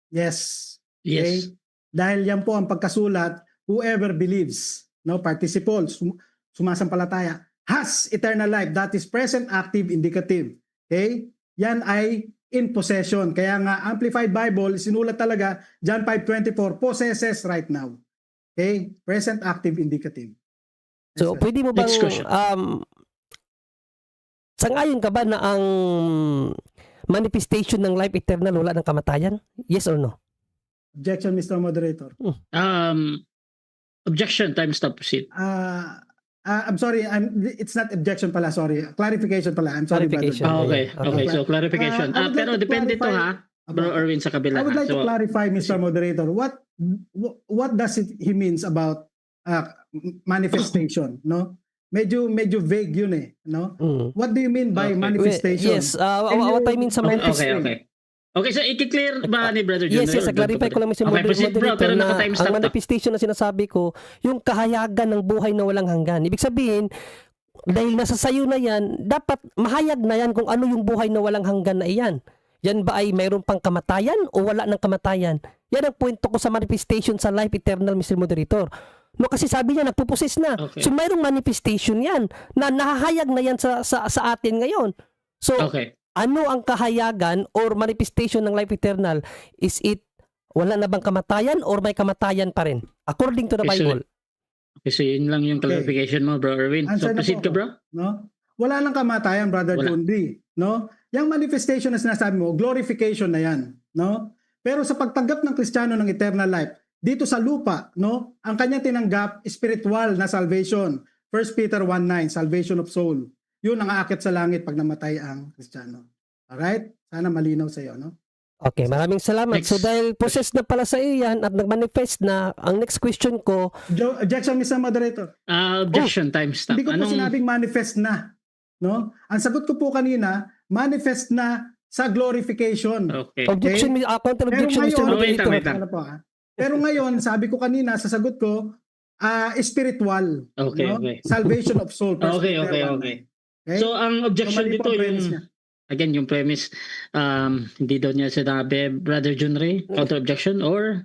Yes. Yes. Dahil yan po ang pagkasulat, whoever believes, no, participle, sumasampalataya, has eternal life. That is present, active, indicative. Okay? Yan ay in possession. Kaya nga, Amplified Bible, sinulat talaga, John 5:24, possesses right now. Okay? Present, active, indicative. So Yes, sir. pwede mo bang Next question. sangayon ka ba na ang manifestation ng life eternal wala ng kamatayan? Yes or no? Objection, Mr. Moderator. Objection, time stop, proceed. I'm sorry, it's not objection pala, sorry. Clarification pala. I'm sorry, Clarification. brother. Okay, Okay. okay. So clarification. I would like Pero to depende to clarify- ha, Bro Erwin sa kabila. I would like to So, clarify, Mr. Moderator, what does he means about manifestation, no? Medyo vague yun eh, no? What do you mean by Okay. manifestation? Yes, what I mean sa okay, manifestation. okay. Okay, so i-clear ba ni Brother Jun? Yes, clarify ko lang Mr. Okay, proceed bro, Moderator pero na naka-time ang stop to. manifestation na sinasabi ko, yung kahayagan ng buhay na walang hanggan. Ibig sabihin, dahil nasa sayo na yan, dapat mahayag na yan kung ano yung buhay na walang hanggan na iyan. Yan ba ay mayroon pang kamatayan o wala ng kamatayan? Yan ang kwento ko sa manifestation sa life eternal, Mr. Moderator. No, kasi sabi niya, nagpupusis na. Okay. So, mayroong manifestation yan na nahahayag na yan sa atin ngayon. So, Okay. ano ang kahayagan or manifestation ng life eternal? Is it wala na bang kamatayan or may kamatayan pa rin? According to the Okay, so- Bible. Okay, so yun lang yung Okay. clarification mo, Bro Erwin. So Answer na proceed po ka, bro. No? Wala nang kamatayan, Brother Wala. Jundi, no? Yung manifestation na sinasabi mo, glorification na yan, no? Pero sa pagtanggap ng Kristiyano ng eternal life, dito sa lupa, no? Ang kanya tinanggap, spiritual na salvation. 1 Peter 1:9, salvation of soul. Yun ang aakyat sa langit pag namatay ang Kristiyano. Alright? Sana malinaw sa iyo, no? Okay, maraming salamat. Next. So dahil possessed na pala sa iyo yan at nagmanifest na, ang next question ko, Objection, Mr. Moderator. Objection, time stop. Hindi ko po sinabing manifest na, no? Ang sagot ko po kanina, manifest na sa glorification. Okay. objection, counter objection, Mr. ngayon- Moderator. Wait lang. Ano po, ah? Pero ngayon, sabi ko kanina sa sagot ko, spiritual. Okay, no? okay. Salvation of soul. First Okay, Peter okay, 1:9. okay. Okay? So ang objection mali po dito ang premise yung niya. again yung premise hindi daw niya sinabi Brother Junray counter objection or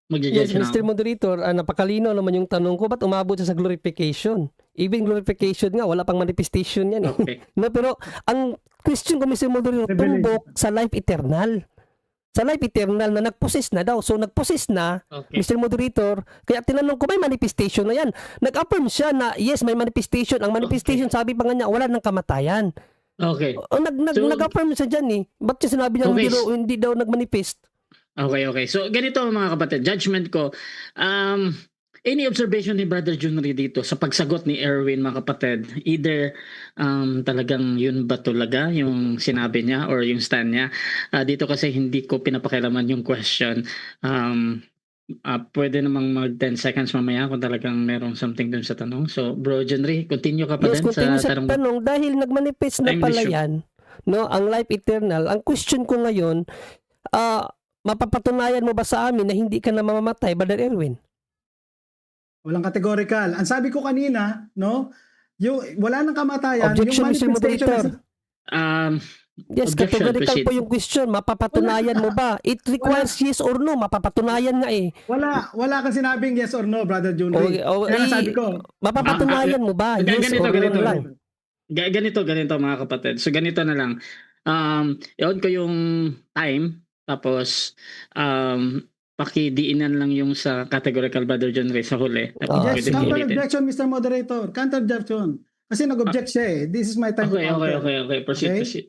Yes, magja-judge na Mr. ako? Moderator, napakalino naman yung tanong ko, ba't umabot siya sa glorification? Even glorification nga, wala pang manifestation yan eh. Okay. No, pero ang question ko, Mr. Moderator, Revelation. tumbok sa life eternal. Sa life eternal na nagpossess na daw. So nagpossess na, Okay. Mr. Moderator, kaya tinanong ko, may manifestation na yan. Nag-affirm siya na yes, may manifestation. Ang manifestation, sabi pa nga niya, wala ng kamatayan. Okay. O, So- nag-affirm siya dyan eh. Ba't siya sinabi niya Okay. hindi daw nag-manifest? Okay, okay. So ganito mga kapatid, judgment ko. Any observation ni Brother Junry dito sa pagsagot ni Erwin mga kapatid, either talagang yun ba talaga yung sinabi niya or yung stand niya. Dito kasi hindi ko pinapakialaman yung question. Pwede namang mag 10 seconds mamaya kung talagang merong something dun sa tanong. So Bro Junry, continue ka pa Yes, din continue sa sa tanong. tanong dahil nagmanifest na Time pala issue. yan, no, ang life eternal. Ang question ko ngayon, mapapatunayan mo ba sa amin na hindi ka na mamamatay, Brother Erwin? Walang categorical. Ang sabi ko kanina, no, wala nang kamatayan. Objection, yung Mr. manifestation Moderator. Yes, Objection, categorical proceed. po yung question. Mapapatunayan mo ba? It requires yes or no. Mapapatunayan nga eh. Wala kang sinabing yes or no, Brother Junri. Okay, Kaya sabi ko, Mapapatunayan mo ba? Yes ganito, or no ganito. lang. Ganito mga kapatid. So ganito na lang. I-on ko yung time tapos pakidiinan lang yung sa categorical Brother John Ray sa huli. Ah, yes, Pwede sige. counter ulitin. objection, Mr. Moderator. Counter objection. Kasi nag-object siya eh. This is my time to Okay. counter. Proceed, Okay? proceed.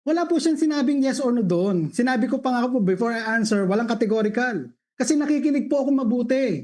Wala po siyang sinabing yes or no doon. Sinabi ko pa nga po before I answer, walang categorical. Kasi nakikinig po ako mabuti.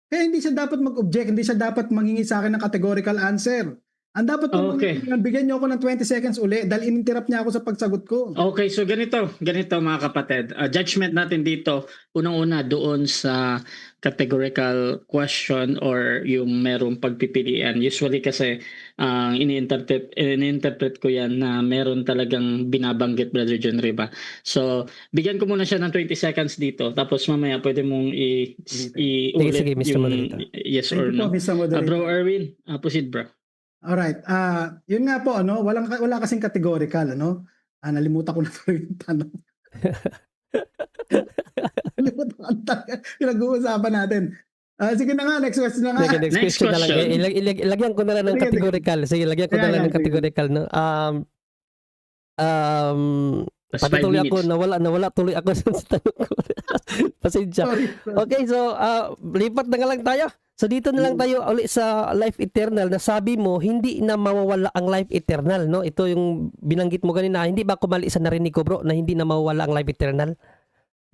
Kaya hindi siya dapat mag-object, hindi siya dapat manghingi sa akin ng categorical answer. Ang dapat po Okay. bigyan niyo ako ng 20 seconds uli dahil ininterrupt niya ako sa pagsagot ko. Okay, so ganito mga kapatid. Judgment natin dito, unang-una doon sa categorical question or yung merong pagpipilian. Usually kasi ang ini-interpret ko yan na meron talagang binabanggit, Brother John Riba. So, bigyan ko muna siya ng 20 seconds dito. Tapos mamaya pwede mong i-ulit sige, Mr. yung Moderator. yes Thank or you po, no. Mr. Moderator. Bro Erwin, proceed bro. Alright, yun nga po, wala kasing categorical, nalimutan ko na tuloy yung tanong. Nalimutan ko ang tanong. Pinag-uusapan natin. Sige na nga, next question na nga. Sige, next Next question na lang. question. Ilagyan ko na lang ng Sige, sige. categorical. Sige, lagyan ko na Kaya lang yan, ng sige. categorical. No? Tapos 5 Patuloy ako, minutes. nawala tuloy ako sa tanong ko. Pasensya. Sorry. Okay, so lipat na nga lang tayo. So dito na lang tayo ulit sa life eternal na sabi mo hindi na mawawala ang life eternal, no? Ito yung binanggit mo kanina. Hindi ba ako mali sa narinig ko, bro, na hindi na mawawala ang life eternal?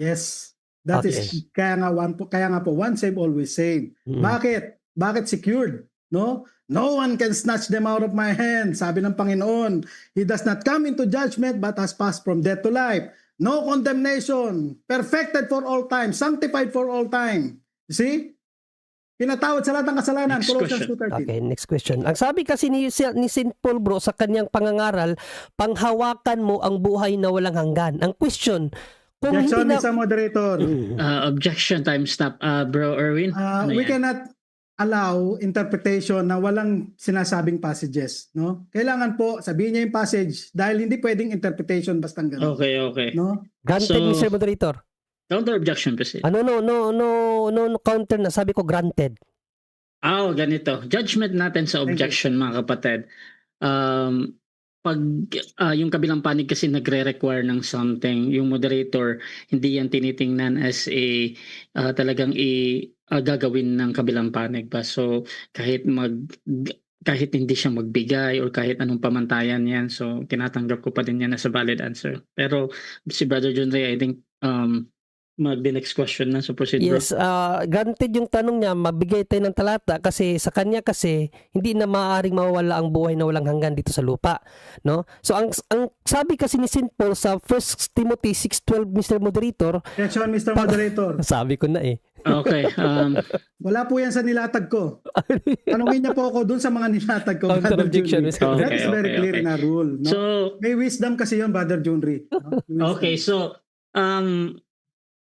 Yes. That Okay. is, kaya nga po, once saved, always saved. Mm. Bakit secured? No one can snatch them out of my hand. Sabi ng Panginoon, He does not come into judgment but has passed from death to life. No condemnation. Perfected for all time. Sanctified for all time. You see? Pinatawad sa lahat ng kasalanan. Next Colossians question. 2:13. Okay, next question. Ang sabi kasi ni St. Paul, bro, sa kanyang pangangaral, panghawakan mo ang buhay na walang hanggan. Ang question, kung Jackson, hindi na... Mr. Moderator. Objection time stop. Bro Erwin. Ano We yan? cannot allow interpretation na walang sinasabing passages, no? Kailangan po sabihin niya yung passage dahil hindi pwedeng interpretation basta ganun. Okay. No? Granted, So- Mr. Moderator. Counter objection proceed. No, counter na. Sabi ko granted. Ganito. Judgment natin sa objection, mga kapatid. Pag yung kabilang panig kasi nagre-require ng something, yung moderator, hindi yan tinitingnan as a talagang gagawin ng kabilang panig ba. So, kahit hindi siya magbigay or kahit anong pamantayan yan, so tinatanggap ko pa din yan as a valid answer. Pero si Brother John Ray, I think the next question na, so proceed bro. Yes, granted yung tanong niya, mabigay tayo ng talata kasi sa kanya kasi hindi na maaaring mawawala ang buhay na walang hanggan dito sa lupa, no? So ang sabi kasi ni St. Paul sa 1 Timothy 6:12, Mr. Moderator, Jackson, Mr. Moderator. sabi ko na eh. Okay. Wala po yan sa nilatag ko. Tanungin niya po ako dun sa mga nilatag ko. Counter Brother objection, Junri. Mr. That is very clear na rule. No? So, May wisdom kasi yun, Brother Junri. No? okay, so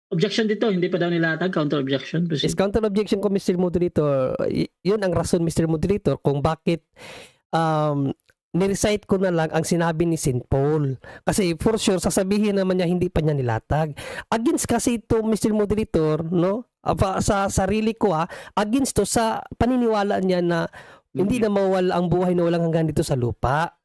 objection dito, hindi pa daw nilatag, counter objection. Is Proceed. counter objection ko, Mr. Moderator. Yun ang rason, Mr. Moderator, kung bakit nirecite ko na lang ang sinabi ni St. Paul. Kasi for sure, sasabihin naman niya hindi pa niya nilatag. Against kasi ito, Mr. Moderator, no? Sa sarili ko, against to sa paniniwala niya na hindi na mawala ang buhay na walang hanggan dito sa lupa.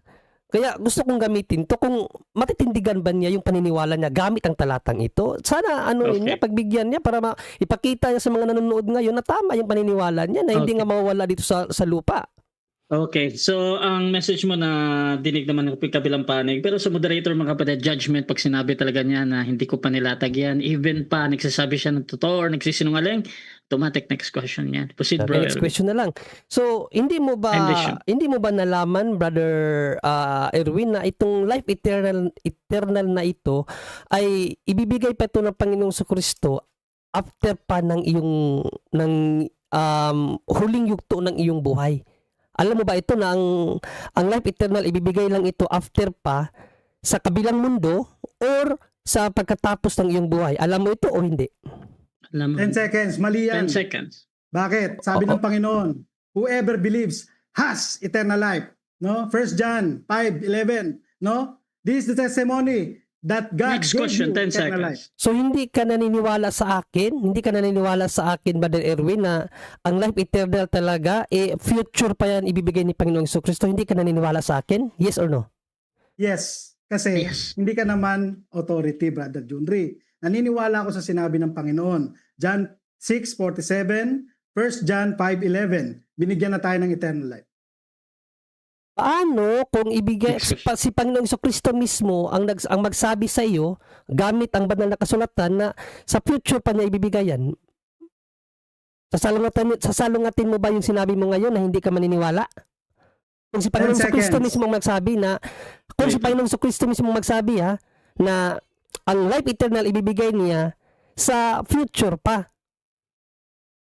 Kaya gusto kong gamitin to kung matitindigan ba niya yung paniniwala niya gamit ang talatang ito. Sana Okay. niya, pagbigyan niya para ipakita niya sa mga nanonood ngayon na tama yung paniniwala niya na hindi Okay. nga mawawala dito sa lupa. Okay, so ang message mo na dinig naman ng kabilang panig, pero sa moderator mga kapatid, judgment pag sinabi talaga niya na hindi ko pa nilatag yan, even pa nagsasabi siya ng totoo or nagsisinungaling, automatic next question yan. Proceed bro. Okay, next question na lang. So, hindi mo ba nalaman, Brother Erwin, na itong life eternal na ito ay ibibigay pa ito ng Panginoong Kristo after pa ng iyong huling yugto ng iyong buhay? Alam mo ba ito na ang life eternal ibibigay lang ito after pa sa kabilang mundo or sa pagkatapos ng iyong buhay? Alam mo ito o hindi? 10 seconds, mali yan. 10 seconds. Bakit? Sabi ng Panginoon, whoever believes has eternal life. No? 1 John 5:11. No? This is the testimony that God Next gave question, you 10 eternal life. seconds. So hindi ka naniniwala sa akin, Brother Erwin, na ang life eternal talaga, future pa yan ibibigay ni Panginoong Kristo. Hindi ka naniniwala sa akin? Yes or no? Yes. Kasi Yes. hindi ka naman authority, Brother Junri. Naniniwala ako sa sinabi ng Panginoon. John 6:47, 1 John 5:11. Binigyan na tayo ng eternal life. Paano kung ibigay Next si Panginoong Kristo mismo ang magsabi sa iyo gamit ang banal na kasulatan na sa future pa niya ibibigay yan? Sasalungatin mo ba yung sinabi mo ngayon na hindi ka maniniwala? Kung si Panginoong 10 Kristo seconds. mismo magsabi na, kung si Panginoong Kristo mismo magsabi ha, na ang life eternal ibibigay niya sa future pa.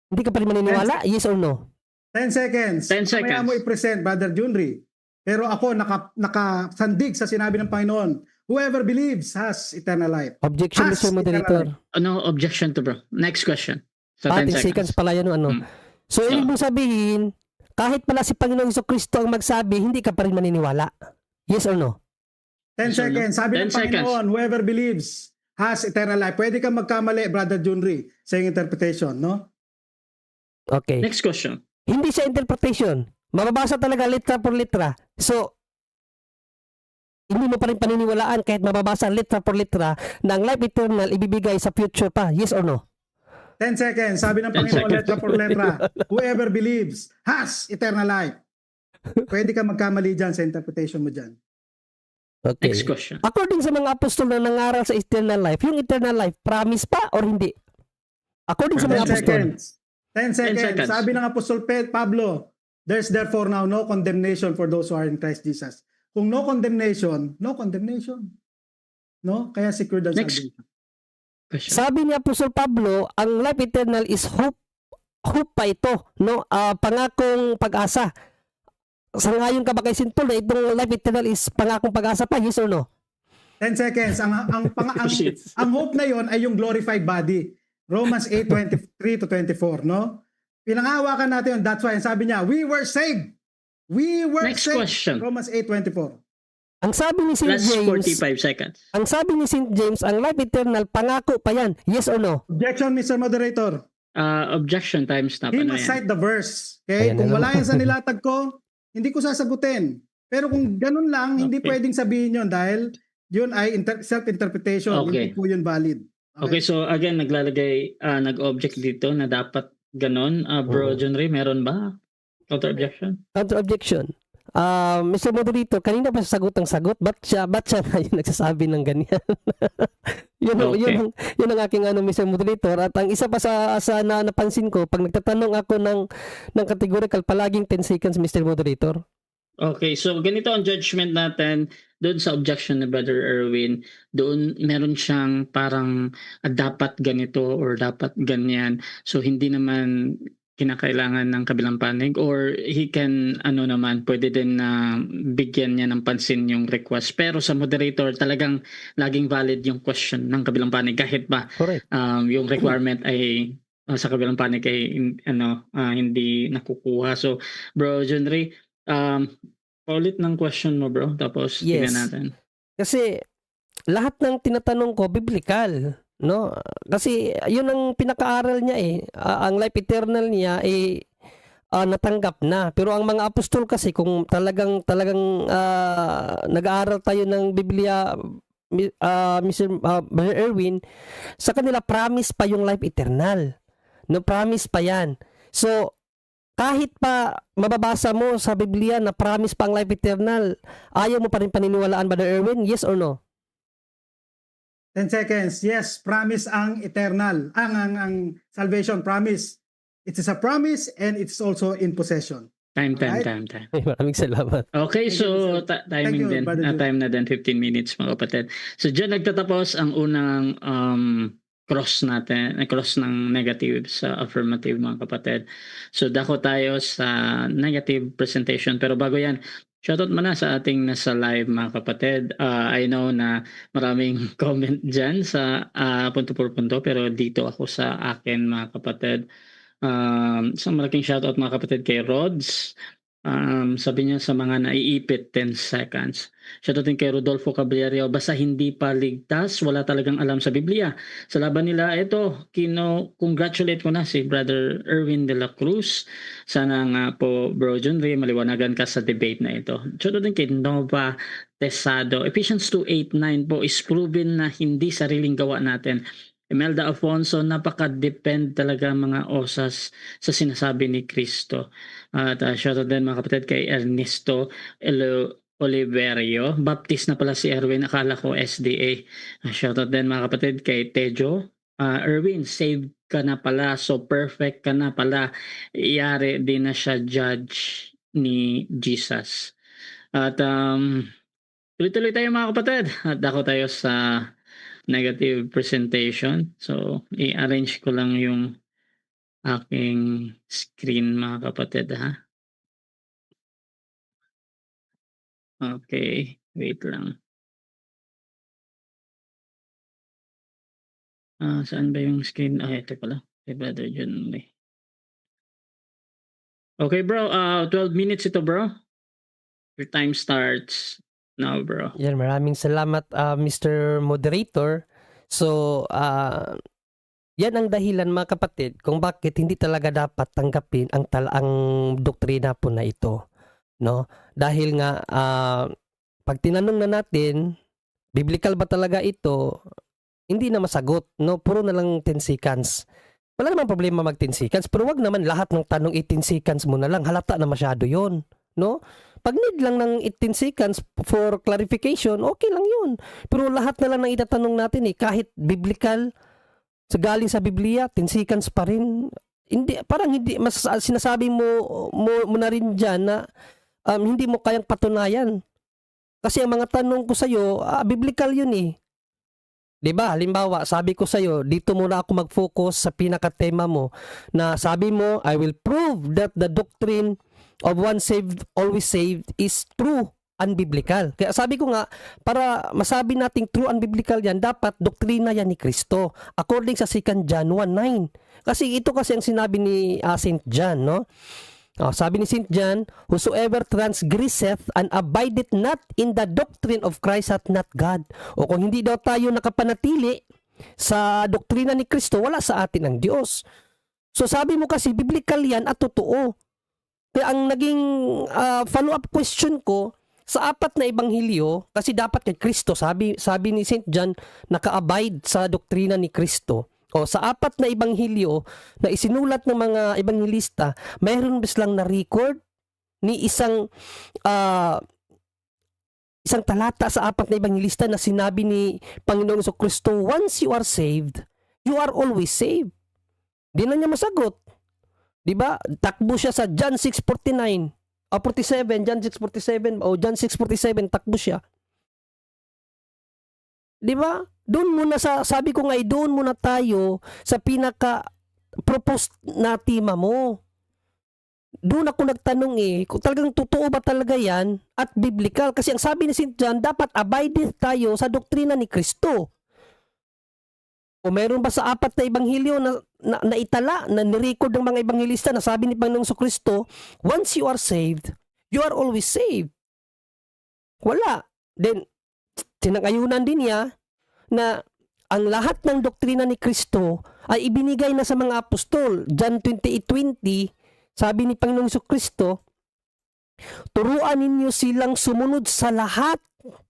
Hindi ka pa rin maniniwala? Yes or no? 10 seconds. 10 Mamaya seconds. mo i-present, Brother Junri. Pero ako, nakasandig sa sinabi ng Panginoon, whoever believes has eternal life. Objection, Has Mr. Moderator. Ano objection to bro? Next question. Sa 10 10 seconds seconds. pala yan, ano. Mm. So, So- ibig mong sabihin, kahit pala si Panginoong Kristo ang magsabi, hindi ka pa rin maniniwala. Yes or no? 10 Yes or no? seconds. Sabi ng 10 seconds. Panginoon, whoever believes has eternal life. Pwede kang magkamali, Brother Junri, sa iyong interpretation, no? Okay. Next question. Hindi siya interpretation. Mababasa talaga letra por letra. So, hindi mo pa rin paniniwalaan kahit mababasa letra por letra na ang life eternal ibibigay sa future pa. Yes or no? 10 seconds. Sabi ng 10 Panginoon, seconds. letra por letra, whoever believes has eternal life. Pwede kang magkamali dyan sa interpretation mo dyan. Okay. Next question. According sa mga apostol na nangaral sa eternal life, yung eternal life, promise pa or hindi? According sa 10 mga apostol. seconds. 10 seconds. seconds. Sabi ng Apostol Pablo, there's therefore now no condemnation for those who are in Christ Jesus. Kung no condemnation, no condemnation. No? Kaya secured ang Next. salvation. Question. Sabi ni Apostol Pablo, ang life eternal is hope. Hope pa ito, no? Pangakong pag-asa. Sangayon ka ba kay Sintol na itong life eternal is pangakong pag-asa pa? Yes or no? 10 seconds. Ang hope na yon ay yung glorified body. Romans 8:23 to 24, no? Pinangahawakan natin yun. That's why sabi niya, we were saved. We were Next saved. question. Romans 8:24. Ang sabi ni St. Last James, 45 seconds. ang sabi ni St. James, ang life eternal, pangako pa yan. Yes or no? Objection, Mr. Moderator. Objection time stop. He Ano must yan? cite the verse. Okay? Ayan Kung na wala naman. yan sa nilatag ko, hindi ko sasagutin. Pero kung ganun lang, hindi Okay. pwedeng sabihin yun dahil yun ay self-interpretation. Okay. Hindi po yun valid. Okay, so again, nag-object dito na dapat ganon. Bro, Oo. John Ray, meron ba? Counter-objection? Counter objection. Mr. Moderator, kanina pa sagot ang sagot. Ba't siya na yung nagsasabi ng ganyan? Okay. yun ang aking Mr. Moderator. At ang isa pa sa na napansin ko, pag nagtatanong ako ng categorical, palaging 10 seconds, Mr. Moderator. Okay, so ganito ang judgment natin doon sa objection ni Brother Erwin. Doon meron siyang parang dapat ganito or dapat ganyan. So hindi naman kinakailangan ng kabilang panig or he can pwede din na bigyan niya ng pansin yung request. Pero sa moderator talagang laging valid yung question ng kabilang panig kahit ba Correct. yung requirement ay sa kabilang panig ay hindi nakukuha. So Bro John Ray, ulit ng question mo bro, tapos Yes. tingnan natin. Kasi lahat ng tinatanong ko biblical, no? Kasi yun ang pinakaaral niya eh. Ang life eternal niya natanggap na. Pero ang mga apostol kasi kung talagang nag-aaral tayo ng Biblia, Mr. Brother Erwin, sa kanila promise pa yung life eternal. No, promise pa yan. So kahit pa mababasa mo sa Biblia na promise pa ang life eternal, ayaw mo pa rin paniniwalaan, Brother Erwin? Yes or no? 10 seconds. Yes, promise ang eternal. Ang salvation promise. It is a promise and it's also in possession. Time. Ay, maraming salamat. Okay, Thank you, so Mr. timing Thank you, din. Brother Joe. Time na din, 15 minutes mga kapatid. So dyan nagtatapos ang unang cross ng negative sa affirmative mga kapatid. So dako tayo sa negative presentation. Pero bago yan, shoutout muna sa ating nasa live mga kapatid. I know na maraming comment dyan sa punto por punto pero dito ako sa akin mga kapatid. Isang malaking shoutout mga kapatid kay Rods. Sabi niya sa mga naiipit 10 seconds. Shoutout din kay Rodolfo Caballero. Basta hindi pa ligtas, wala talagang alam sa Biblia. Sa laban nila, ito, congratulate ko na si Brother Erwin de la Cruz. Sana nga po, Bro John Ray, maliwanagan ka sa debate na ito. Shoutout din kay Nova Tesado. Ephesians 2:8-9 po is proven na hindi sariling gawa natin. Imelda Afonso, napaka-depend talaga mga osas sa sinasabi ni Kristo. At shoutout din mga kapatid kay Ernesto Oliverio. Baptist na pala si Erwin, akala ko SDA. Shoutout din mga kapatid kay Tejo. Erwin, saved ka na pala, so perfect ka na pala. Iyari din na siya judge ni Jesus. At tuloy-tuloy tayo mga kapatid. At ako tayo sa negative presentation. So, i-arrange ko lang yung aking screen mga kapatid ha. Okay, wait lang. Saan ba yung screen? Ito pala. Kay Brother John Lee. Okay bro, 12 minutes ito bro. Your time starts now bro. Yan, maraming salamat Mr. Moderator. So, yan ang dahilan mga kapatid kung bakit hindi talaga dapat tanggapin ang doktrina po na ito, no? Dahil nga pag tinanong na natin, biblical ba talaga ito? Hindi na masagot, no? Puro na lang 10 seconds. Wala namang problema mag 10 seconds, pero wag naman lahat ng tanong 18 seconds mo na lang. Halata na masyado 'yon, no? Pag need lang ng 18 seconds for clarification, okay lang 'yun. Pero lahat na lang ng itatanong natin kahit biblical, sa galing sa Biblia, 10 seconds pa rin. Hindi, parang hindi, sinasabi mo na rin dyan na hindi mo kayang patunayan. Kasi ang mga tanong ko sa'yo, biblical yun eh. Diba? Halimbawa, sabi ko sa'yo, dito muna ako mag-focus sa pinaka-tema mo na sabi mo, I will prove that the doctrine of one saved, always saved is true unbiblical. Kaya sabi ko nga, para masabi nating true unbiblical yan, dapat doktrina yan ni Kristo. According sa 2 John 1:9. Kasi ito kasi ang sinabi ni St. John, no? Sabi ni St. John, whosoever transgresseth and abideth not in the doctrine of Christ hath not God. O kung hindi daw tayo nakapanatili sa doktrina ni Kristo, wala sa atin ang Diyos. So sabi mo kasi, biblical yan at totoo. Kaya ang naging follow-up question ko, sa 4 na ebanghelyo, kasi dapat kay Kristo, sabi ni St. John, naka-abide sa doktrina ni Kristo. O sa 4 na ebanghelyo na isinulat ng mga ebanghelista, mayroon bes lang na record ni isang talata sa 4 na ebanghelista na sinabi ni Panginoong Kristo, once you are saved, you are always saved. Di na niya masagot. Diba? Takbo siya sa John 6:49. 47, John 6:47 o John 6:47, takbo siya. 'Di ba? Doon muna sabi ko nga doon muna tayo sa pinaka propose na tema mo. Doon ako nagtanong kung talagang totoo ba talaga 'yan at biblical, kasi ang sabi ni St. John, dapat abide tayo sa doktrina ni Kristo. O meron ba sa 4 na ebanghelyo na itala, na nirecord ng mga ebanghelista na sabi ni Panginoong Kristo, once you are saved, you are always saved? Wala. Then, tinangayunan din niya na ang lahat ng doktrina ni Kristo ay ibinigay na sa mga apostol. John 28:20, sabi ni Panginoong Kristo, turuan ninyo silang sumunod sa lahat,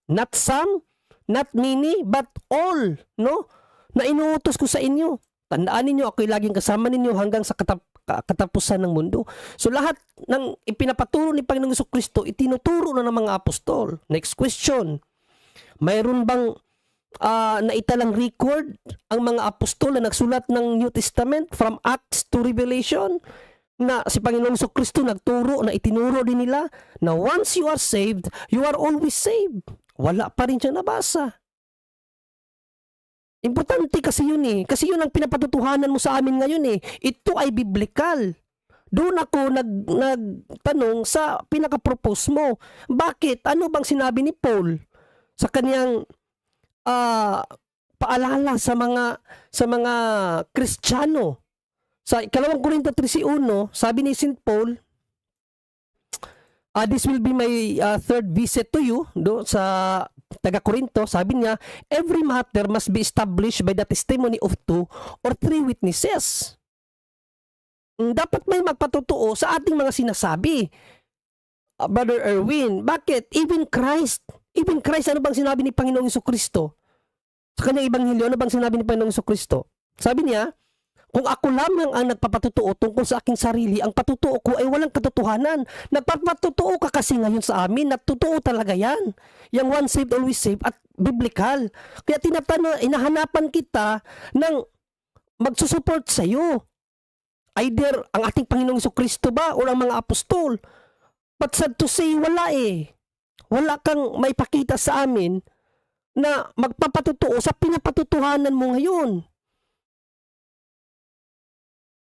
not some, not many, but all, no? Na inuutos ko sa inyo. Tandaan ninyo, ako'y laging kasama ninyo hanggang sa katapusan ng mundo. So lahat ng ipinapaturo ni Panginoong Kristo, itinuturo na ng mga apostol. Next question. Mayroon bang naitalang record ang mga apostol na nagsulat ng New Testament from Acts to Revelation na si Panginoong Kristo nagturo, na itinuro din nila na once you are saved, you are always saved? Wala pa rin siya nabasa. Importante kasi yun kasi yun ang pinapatutuhanan mo sa amin ngayon Ito ay biblical. Doon ako nagtanong sa pinaka-propose mo. Bakit? Ano bang sinabi ni Paul sa kanyang paalala sa mga Kristiyano? Sa 2 Korinto 3:1, sabi ni St. Paul, this will be my third visit to you, sa taga-Korinto. Sabi niya, every matter must be established by the testimony of 2 or 3 witnesses. Dapat may magpatotoo sa ating mga sinasabi. Brother Erwin, bakit? Even Christ, ano bang sinabi ni Panginoong Kristo? Sa kanyang ebanghelyo, ano bang sinabi ni Panginoong Kristo? Sabi niya, kung ako lamang ang nagpapatutuo tungkol sa aking sarili, ang patutuo ko ay walang katotohanan. Nagpapatutuo ka kasi ngayon sa amin, natutoo talaga yan. Yung one saved, always saved at biblical. Kaya inahanapan kita ng magsusupport sa iyo. Either ang ating Panginoong Kristo ba o ang mga apostol. But sad to say, wala wala kang maipakita sa amin na magpapatutuo sa pinapatutuhanan mo ngayon.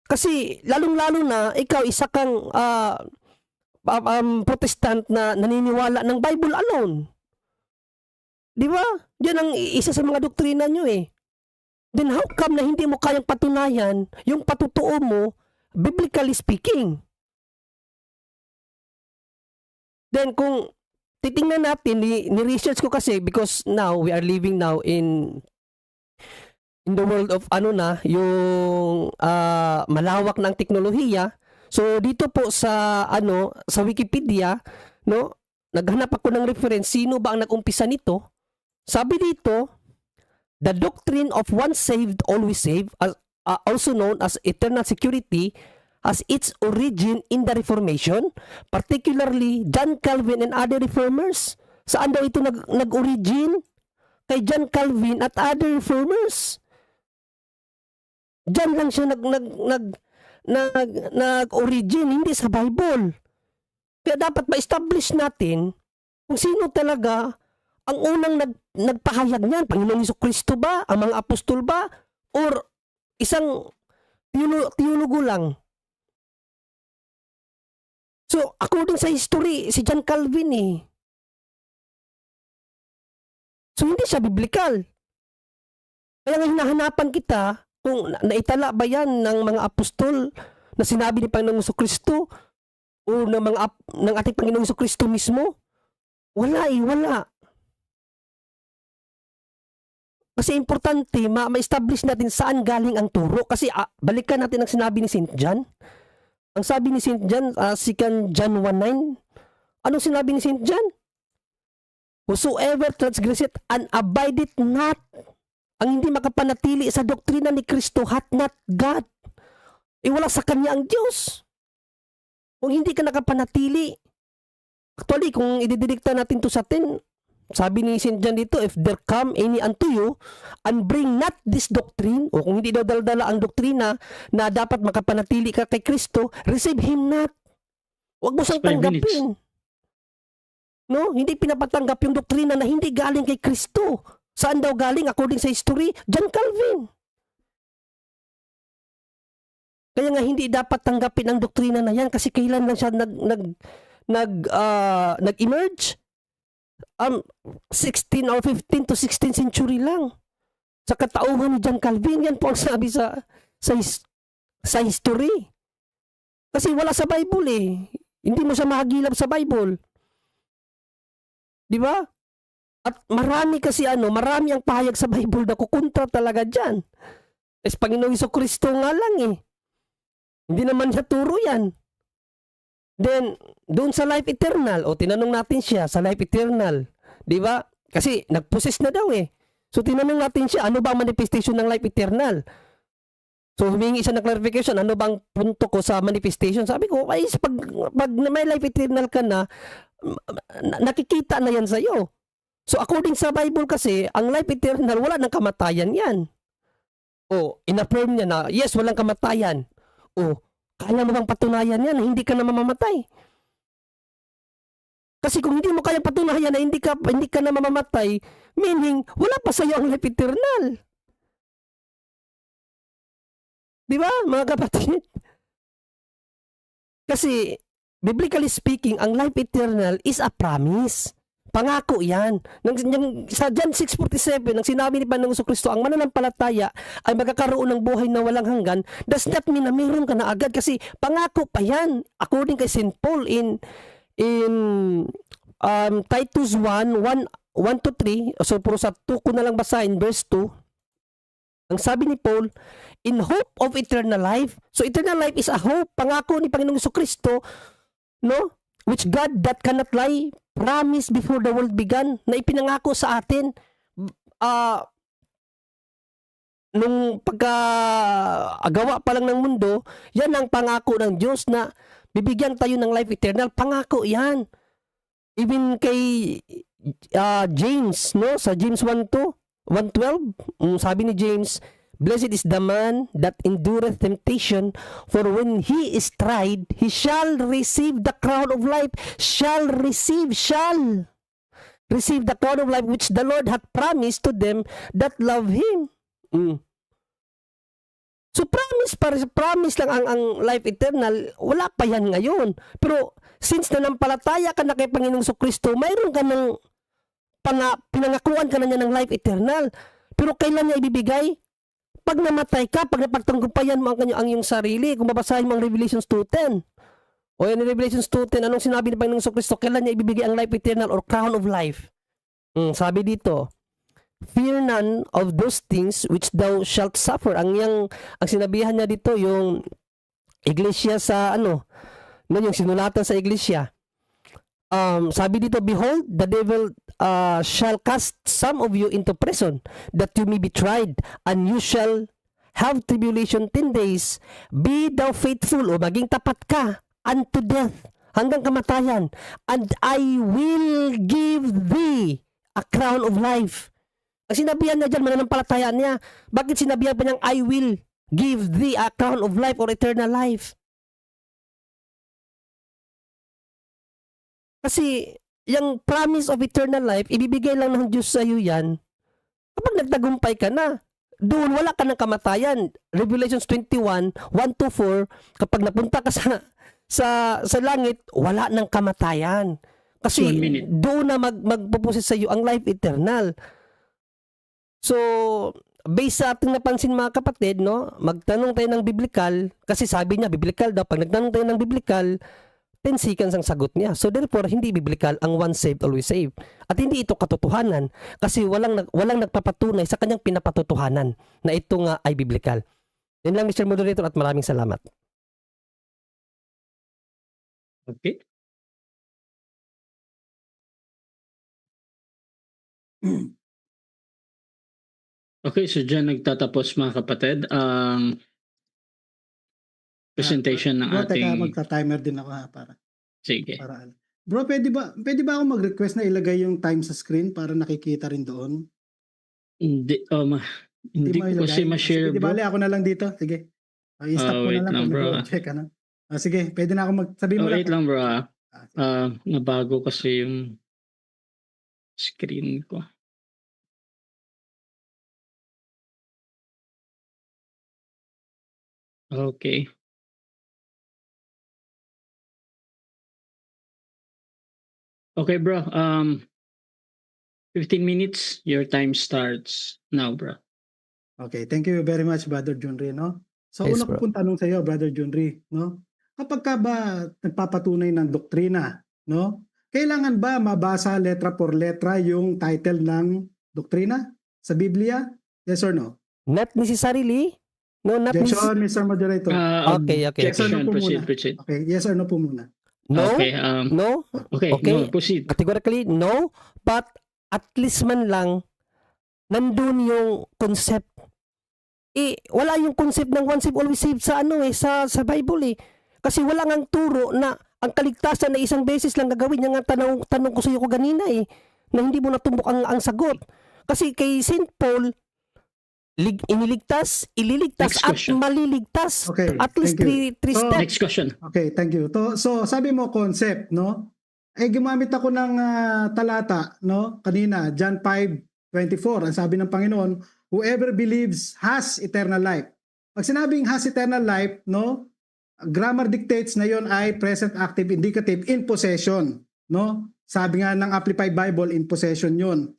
Kasi lalong-lalo na ikaw isa kang protestant na naniniwala ng Bible alone. Di ba? Yan ang isa sa mga doktrina nyo eh. Then how come na hindi mo kayang patunayan yung patutuo mo, biblically speaking? Then kung titingnan natin, ni-research ko kasi because now we are living now in the world of yung malawak ng teknolohiya. So dito po sa sa Wikipedia, no, naghanap ako ng reference sino ba ang nag-umpisa nito. Sabi dito, the doctrine of once saved always saved, also known as eternal security, has its origin in the Reformation, particularly John Calvin and other reformers. Saan daw ito nag-origin? Kay John Calvin at other reformers. Diyan lang siya nag-origin, hindi sa Bible. Kaya dapat ma-establish natin kung sino talaga ang unang nagpahayag niyan. Panginoong Jesucristo ba? Ang mga apostol ba? Or isang teologo lang? So, according sa history, si John Calvin eh. So, hindi siya biblical. Kaya nga hinahanapan kita kung naitala ba yan ng mga apostol na sinabi ni Panginoong Jesucristo o ng ating Panginoong Jesucristo mismo. Wala eh, wala. Kasi importante, ma-establish natin saan galing ang turo. Kasi balikan natin ang sinabi ni St. John. Ang sabi ni St. John, 2 John 1:9, anong sinabi ni St. John? Whosoever transgresseth and abideth not, ang hindi makapanatili sa doktrina ni Kristo, hath not God. Wala sa kanya ang Diyos. Kung hindi ka nakapanatili, actually, kung idididikta natin to sa atin, sabi ni St. John dito, if there come any unto you and bring not this doctrine, o kung hindi daw dala ang doktrina na dapat makapanatili ka kay Kristo, receive him not. Huwag mo siyang tanggapin. No? Hindi pinapatanggap yung doktrina na hindi galing kay Kristo. Saan daw galing? According sa history, John Calvin. Kaya nga hindi dapat tanggapin ang doktrina na yan kasi kailan lang siya nag-emerge? 16 or 15 to 16 century lang. Sa katauhan ni John Calvin, yan po ang sabi sa history. Kasi wala sa Bible eh. Hindi mo siya mahagilap sa Bible. Di ba? At marami kasi marami ang pahayag sa Bible na kukontra talaga dyan. Es Panginoong Jesucristo nga lang eh. Hindi naman siya turo yan. Then, doon sa life eternal, tinanong natin siya sa life eternal. Di ba? Kasi nag-possess na daw eh. So, tinanong natin siya, ano ba ang manifestation ng life eternal? So, humingi siya ng clarification, ano bang punto ko sa manifestation? Sabi ko, ay, pag may life eternal ka na, nakikita na yan sa'yo. So, according sa Bible kasi, ang life eternal, wala nang kamatayan yan. In-affirm niya na, yes, walang kamatayan. Kaya mo bang patunayan yan na hindi ka na mamamatay? Kasi kung hindi mo kayang patunayan na hindi ka na mamamatay, meaning wala pa sa iyo ang life eternal. Di ba, mga kapatid? Kasi, biblically speaking, ang life eternal is a promise. Pangako yan. Sa John 6:47, nang sinabi ni Panginoong Jesucristo, ang mananampalataya ay magkakaroon ng buhay na walang hanggan, does not mean na meron ka na agad kasi pangako pa yan. According kay St. Paul in Titus 1:1-3, so puro sa 2 ko na lang basahin, verse 2, ang sabi ni Paul, in hope of eternal life. So eternal life is a hope, pangako ni Panginoong Jesucristo, no? Which God that cannot lie promised before the world began, na ipinangako sa atin nung pagkagawa pa lang ng mundo. Yan ang pangako ng Diyos na bibigyan tayo ng life eternal. Pangako yan. Even kay James, no, sa James 1:12, sabi ni James, blessed is the man that endureth temptation, for when he is tried, he shall receive the crown of life. Shall receive, shall. receive the crown of life which the Lord hath promised to them that love Him. So promise lang ang life eternal, wala pa yan ngayon. Pero since nanampalataya ka na kay Panginoong Kristo, mayroon ka ng pinangakuan ka na niya ng life eternal. Pero kailan niya ibibigay? Pag namatay ka, pag napagtanggumpayan mo ang iyong sarili, kung babasahin mo ang Revelations 2:10. O yan, Revelations 2:10, anong sinabi ni Panginoong Kristo? Kailan niya ibibigay ang life eternal or crown of life? Sabi dito, fear none of those things which thou shalt suffer. Ang sinabihan niya dito, yung iglesia sa yung sinulatan sa iglesia. Sabi dito, behold, the devil shall cast some of you into prison, that you may be tried, and you shall have tribulation 10 days. Be thou faithful, o maging tapat ka unto death, hanggang kamatayan, and I will give thee a crown of life. Ang sinabihan niya dyan, mananampalatayaan niya. Bakit sinabihan pa niyang, I will give thee a crown of life or eternal life? Kasi, yung promise of eternal life, ibibigay lang ng Diyos sa iyo yan kapag nagtagumpay ka na. Doon, wala ka ng kamatayan. Revelations 21, 1-4, kapag napunta ka sa langit, wala ng kamatayan. Kasi, doon na magpupusit sa iyo ang life eternal. So, based sa ating napansin mga kapatid, magtanong tayo ng biblical, kasi sabi niya, biblical daw, pag nagtanong tayo ng biblical, 10 seconds ang sagot niya. So, therefore, hindi biblical ang once saved, always saved. At hindi ito katotohanan, kasi walang nagpapatunay sa kanyang pinapatotohanan na ito nga ay biblical. Yan lang, Mr. Moderator, at maraming salamat. Okay. Okay, so dyan nagtatapos mga kapatid ang presentation ng Bro, ating... teka, magta-timer din ako para. Sige. Bro, pwede ba ako mag-request na ilagay yung time sa screen para nakikita rin doon? Hindi mo ko kasi ilagay? ma-share, Sige, bro. bale, ako na lang dito. Sige. I-stop ko wait na lang lang, bro. check sige, pwede na ako sabihin mo lang. Wait lang, bro. Sige. Nabago kasi yung screen ko. Okay. Okay, bro. 15 minutes. Your time starts now, bro. Okay, thank you very much, Brother Junri, no? So, Yes, una ko bro. pong tanong sa iyo, Brother Junri, no? Kapag ka ba nagpapatunay ng doktrina, no? Kailangan ba mabasa letra por letra yung title ng doktrina sa Biblia? Yes or no? Not necessarily. No, not Objection, necessarily. Mr. Moderator. Okay. Objection, Yes or no po proceed. Okay, yes or no po muna. No, Okay, no, okay, Okay. no, proceed. categorically, no, but at least man lang, nandun yung concept. Wala yung concept ng once saved, always saved sa sa Bible Kasi wala ngang turo na ang kaligtasan na isang beses lang gagawin. Yung nga tanong ko sa iyo ko ganina na hindi mo natumbok ang sagot. Kasi kay St. Paul, ililigtas, Next at question. maliligtas. Okay, At least thank you. three So, steps. Next question. Okay, thank you. So, sabi mo concept, no? Gumamit ako ng talata, no? Kanina, John 5:24. Ang sabi ng Panginoon, whoever believes has eternal life. Pag sinabing has eternal life, no? Grammar dictates na yon ay present active indicative in possession, no? Sabi nga ng Amplified Bible, in possession yon.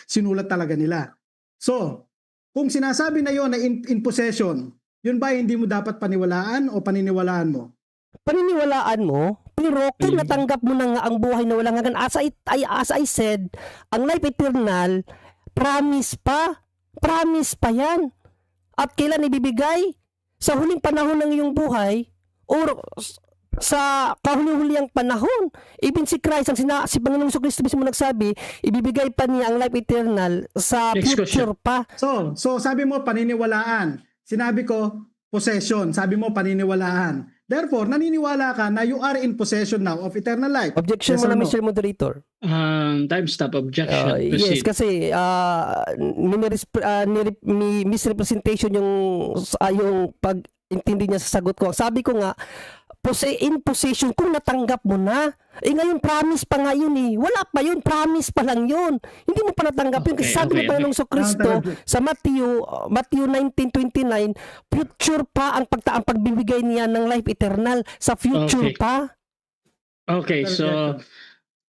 Sinulat talaga nila. So, kung sinasabi na yon na in possession, yun ba hindi mo dapat paniwalaan o paniniwalaan mo? Paniniwalaan mo, pero kung natanggap mo na nga ang buhay na walang hanggan, as I said, ang life eternal, promise pa yan. At kailan ibibigay? Sa huling panahon ng iyong buhay, or sa kahuli-huliang panahon. Even si Christ, si Panginoong Kristo mismo nagsabi, ibibigay pa niya ang life eternal sa Next future pa. So sabi mo paniniwalaan. Sinabi ko possession. Sabi mo paniniwalaan. Therefore, naniniwala ka na you are in possession now of eternal life. Objection Yes mo or na, no? Mr. Moderator. Time stop. Objection. Yes, Proceed. kasi misrepresentation yung pag-intindi niya sa sagot ko. Sabi ko nga, in possession kung natanggap mo na. Ngayon promise pa nga yun eh. Wala pa yun, promise pa lang yun. Hindi mo pa natanggap yun kasi sabi ng Panginoong Kristo sa Matthew 19:29, future pa ang pagbibigay niya ng life eternal, sa future pa. Okay, so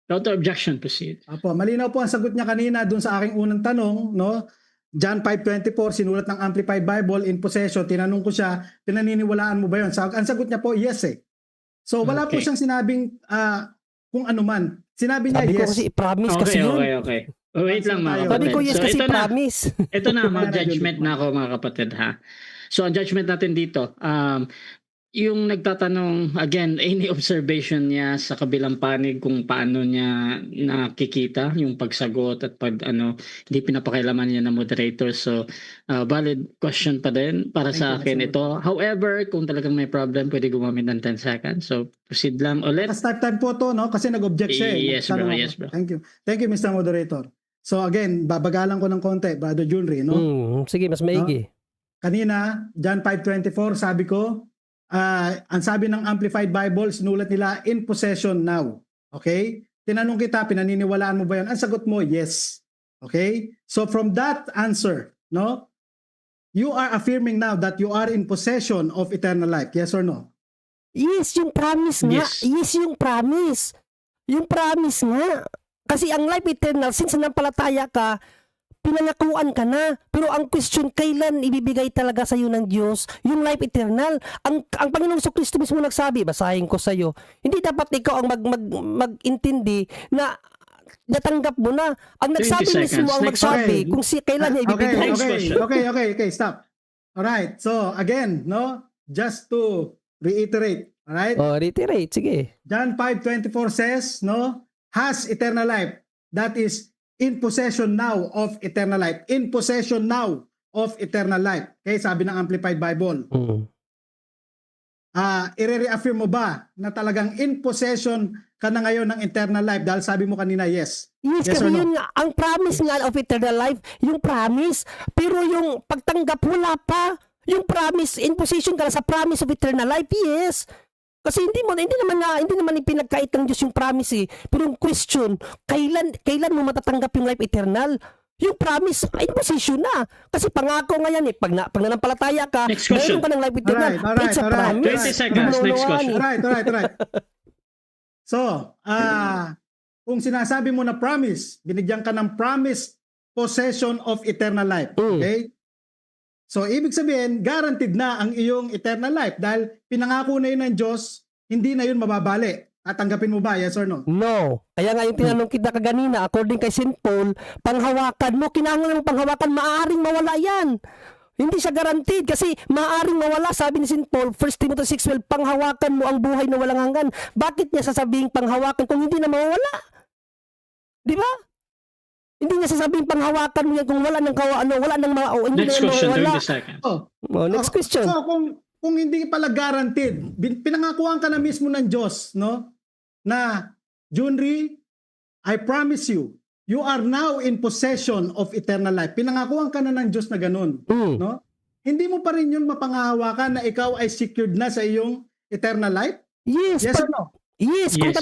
counter objection, proceed. Apo, malinaw po ang sagot niya kanina dun sa aking unang tanong, no? John 5:24, sinulat ng Amplified Bible, in possession. Tinanong ko siya, pinaniniwalaan mo ba yun? Ang sagot niya po, yes eh. So wala po siyang sinabing kung ano man. Sinabi niya Sabi ko yes. kasi promise kasi yun. Okay. Wait lang mga kapatid. Sabi ko yes So, kasi ito na. promise. Ito na, mag-judgment na ako mga kapatid ha. So ang judgment natin dito, yung nagtatanong, again, any observation niya sa kabilang panig kung paano niya nakikita yung pagsagot at hindi pinapakailaman niya ng moderator. So valid question pa din para sa akin ito. However, kung talagang may problem, pwede gumamit ng 10 seconds. So proceed lang ulit. Start time po to, no? Kasi nag-object siya eh. Yes, bro. Yes, bro. Thank you, Mr. Moderator. So again, babagalan ko ng konti, Brother Junri, no? Sige, mas maigi. Kanina, John 5:24, sabi ko, ang sabi ng Amplified Bible, sinulat nila, in possession now. Okay? Tinanong kita, pinaniniwalaan mo ba yan? Ang sagot mo, yes. Okay? So from that answer, no? You are affirming now that you are in possession of eternal life. Yes or no? Yes, yung promise nga. Yes, yung promise. Yung promise nga. Kasi ang life eternal, since nanampalataya ka, pinangakuan ka na. Pero ang question, kailan ibibigay talaga sa iyo ng Diyos yung life eternal? Ang Panginoong Kristo mismo nagsabi, basahin ko sa iyo, hindi dapat ikaw ang mag-intindi na natanggap mo na. Ang nagsabi mismo ang magsabi kung kailan niya ibibigay. Okay, stop. Alright, so again, no? Just to reiterate, alright? Reiterate, sige. John 5:24 says, no? Has eternal life. That is in possession now of eternal life. In possession now of eternal life. Okay, sabi ng Amplified Bible. I-reaffirm mo ba na talagang in possession ka na ngayon ng eternal life? Dahil sabi mo kanina, yes. Yes, kasi yun nga, ang promise nga of eternal life, yung promise. Pero yung pagtanggap, wala pa. Yung promise, in possession ka na sa promise of eternal life, yes. Kasi hindi naman ipinagkait ng Diyos yung promise eh. Pero yung question, kailan mo matatanggap yung life eternal? Yung promise, in possession na. Kasi pangako nga yan eh. Pag nanampalataya ka, meron ka ng life eternal. It's a promise. 20 seconds, next question. Alright. So, kung sinasabi mo na promise, binigyan ka ng promise possession of eternal life. Okay? So, ibig sabihin, guaranteed na ang iyong eternal life dahil pinangako na yun ng Diyos, hindi na yun mababali. Tatanggapin mo ba? Yes or no? No. Kaya nga yung tinanong kita kaganina, according kay St. Paul, panghawakan mo, kinahanglan ng panghawakan, maaaring mawala yan. Hindi siya guaranteed kasi maaaring mawala. Sabi ni St. Paul, 1 Timothy 6:12, panghawakan mo ang buhay na walang hanggan. Bakit niya sasabing panghawakan kung hindi na mawala? Di ba? Hindi niya sasabing panghawakan mo yan kung wala nang Next question, 20 seconds. Next question. So, kung hindi pala guaranteed, pinangakuan ka na mismo ng Diyos, no? Na, Junri, I promise you, you are now in possession of eternal life. Pinangakuan ka na ng Diyos na ganun, no? Hindi mo pa rin yun mapangahawakan na ikaw ay secured na sa iyong eternal life? Yes or no? Yes, kung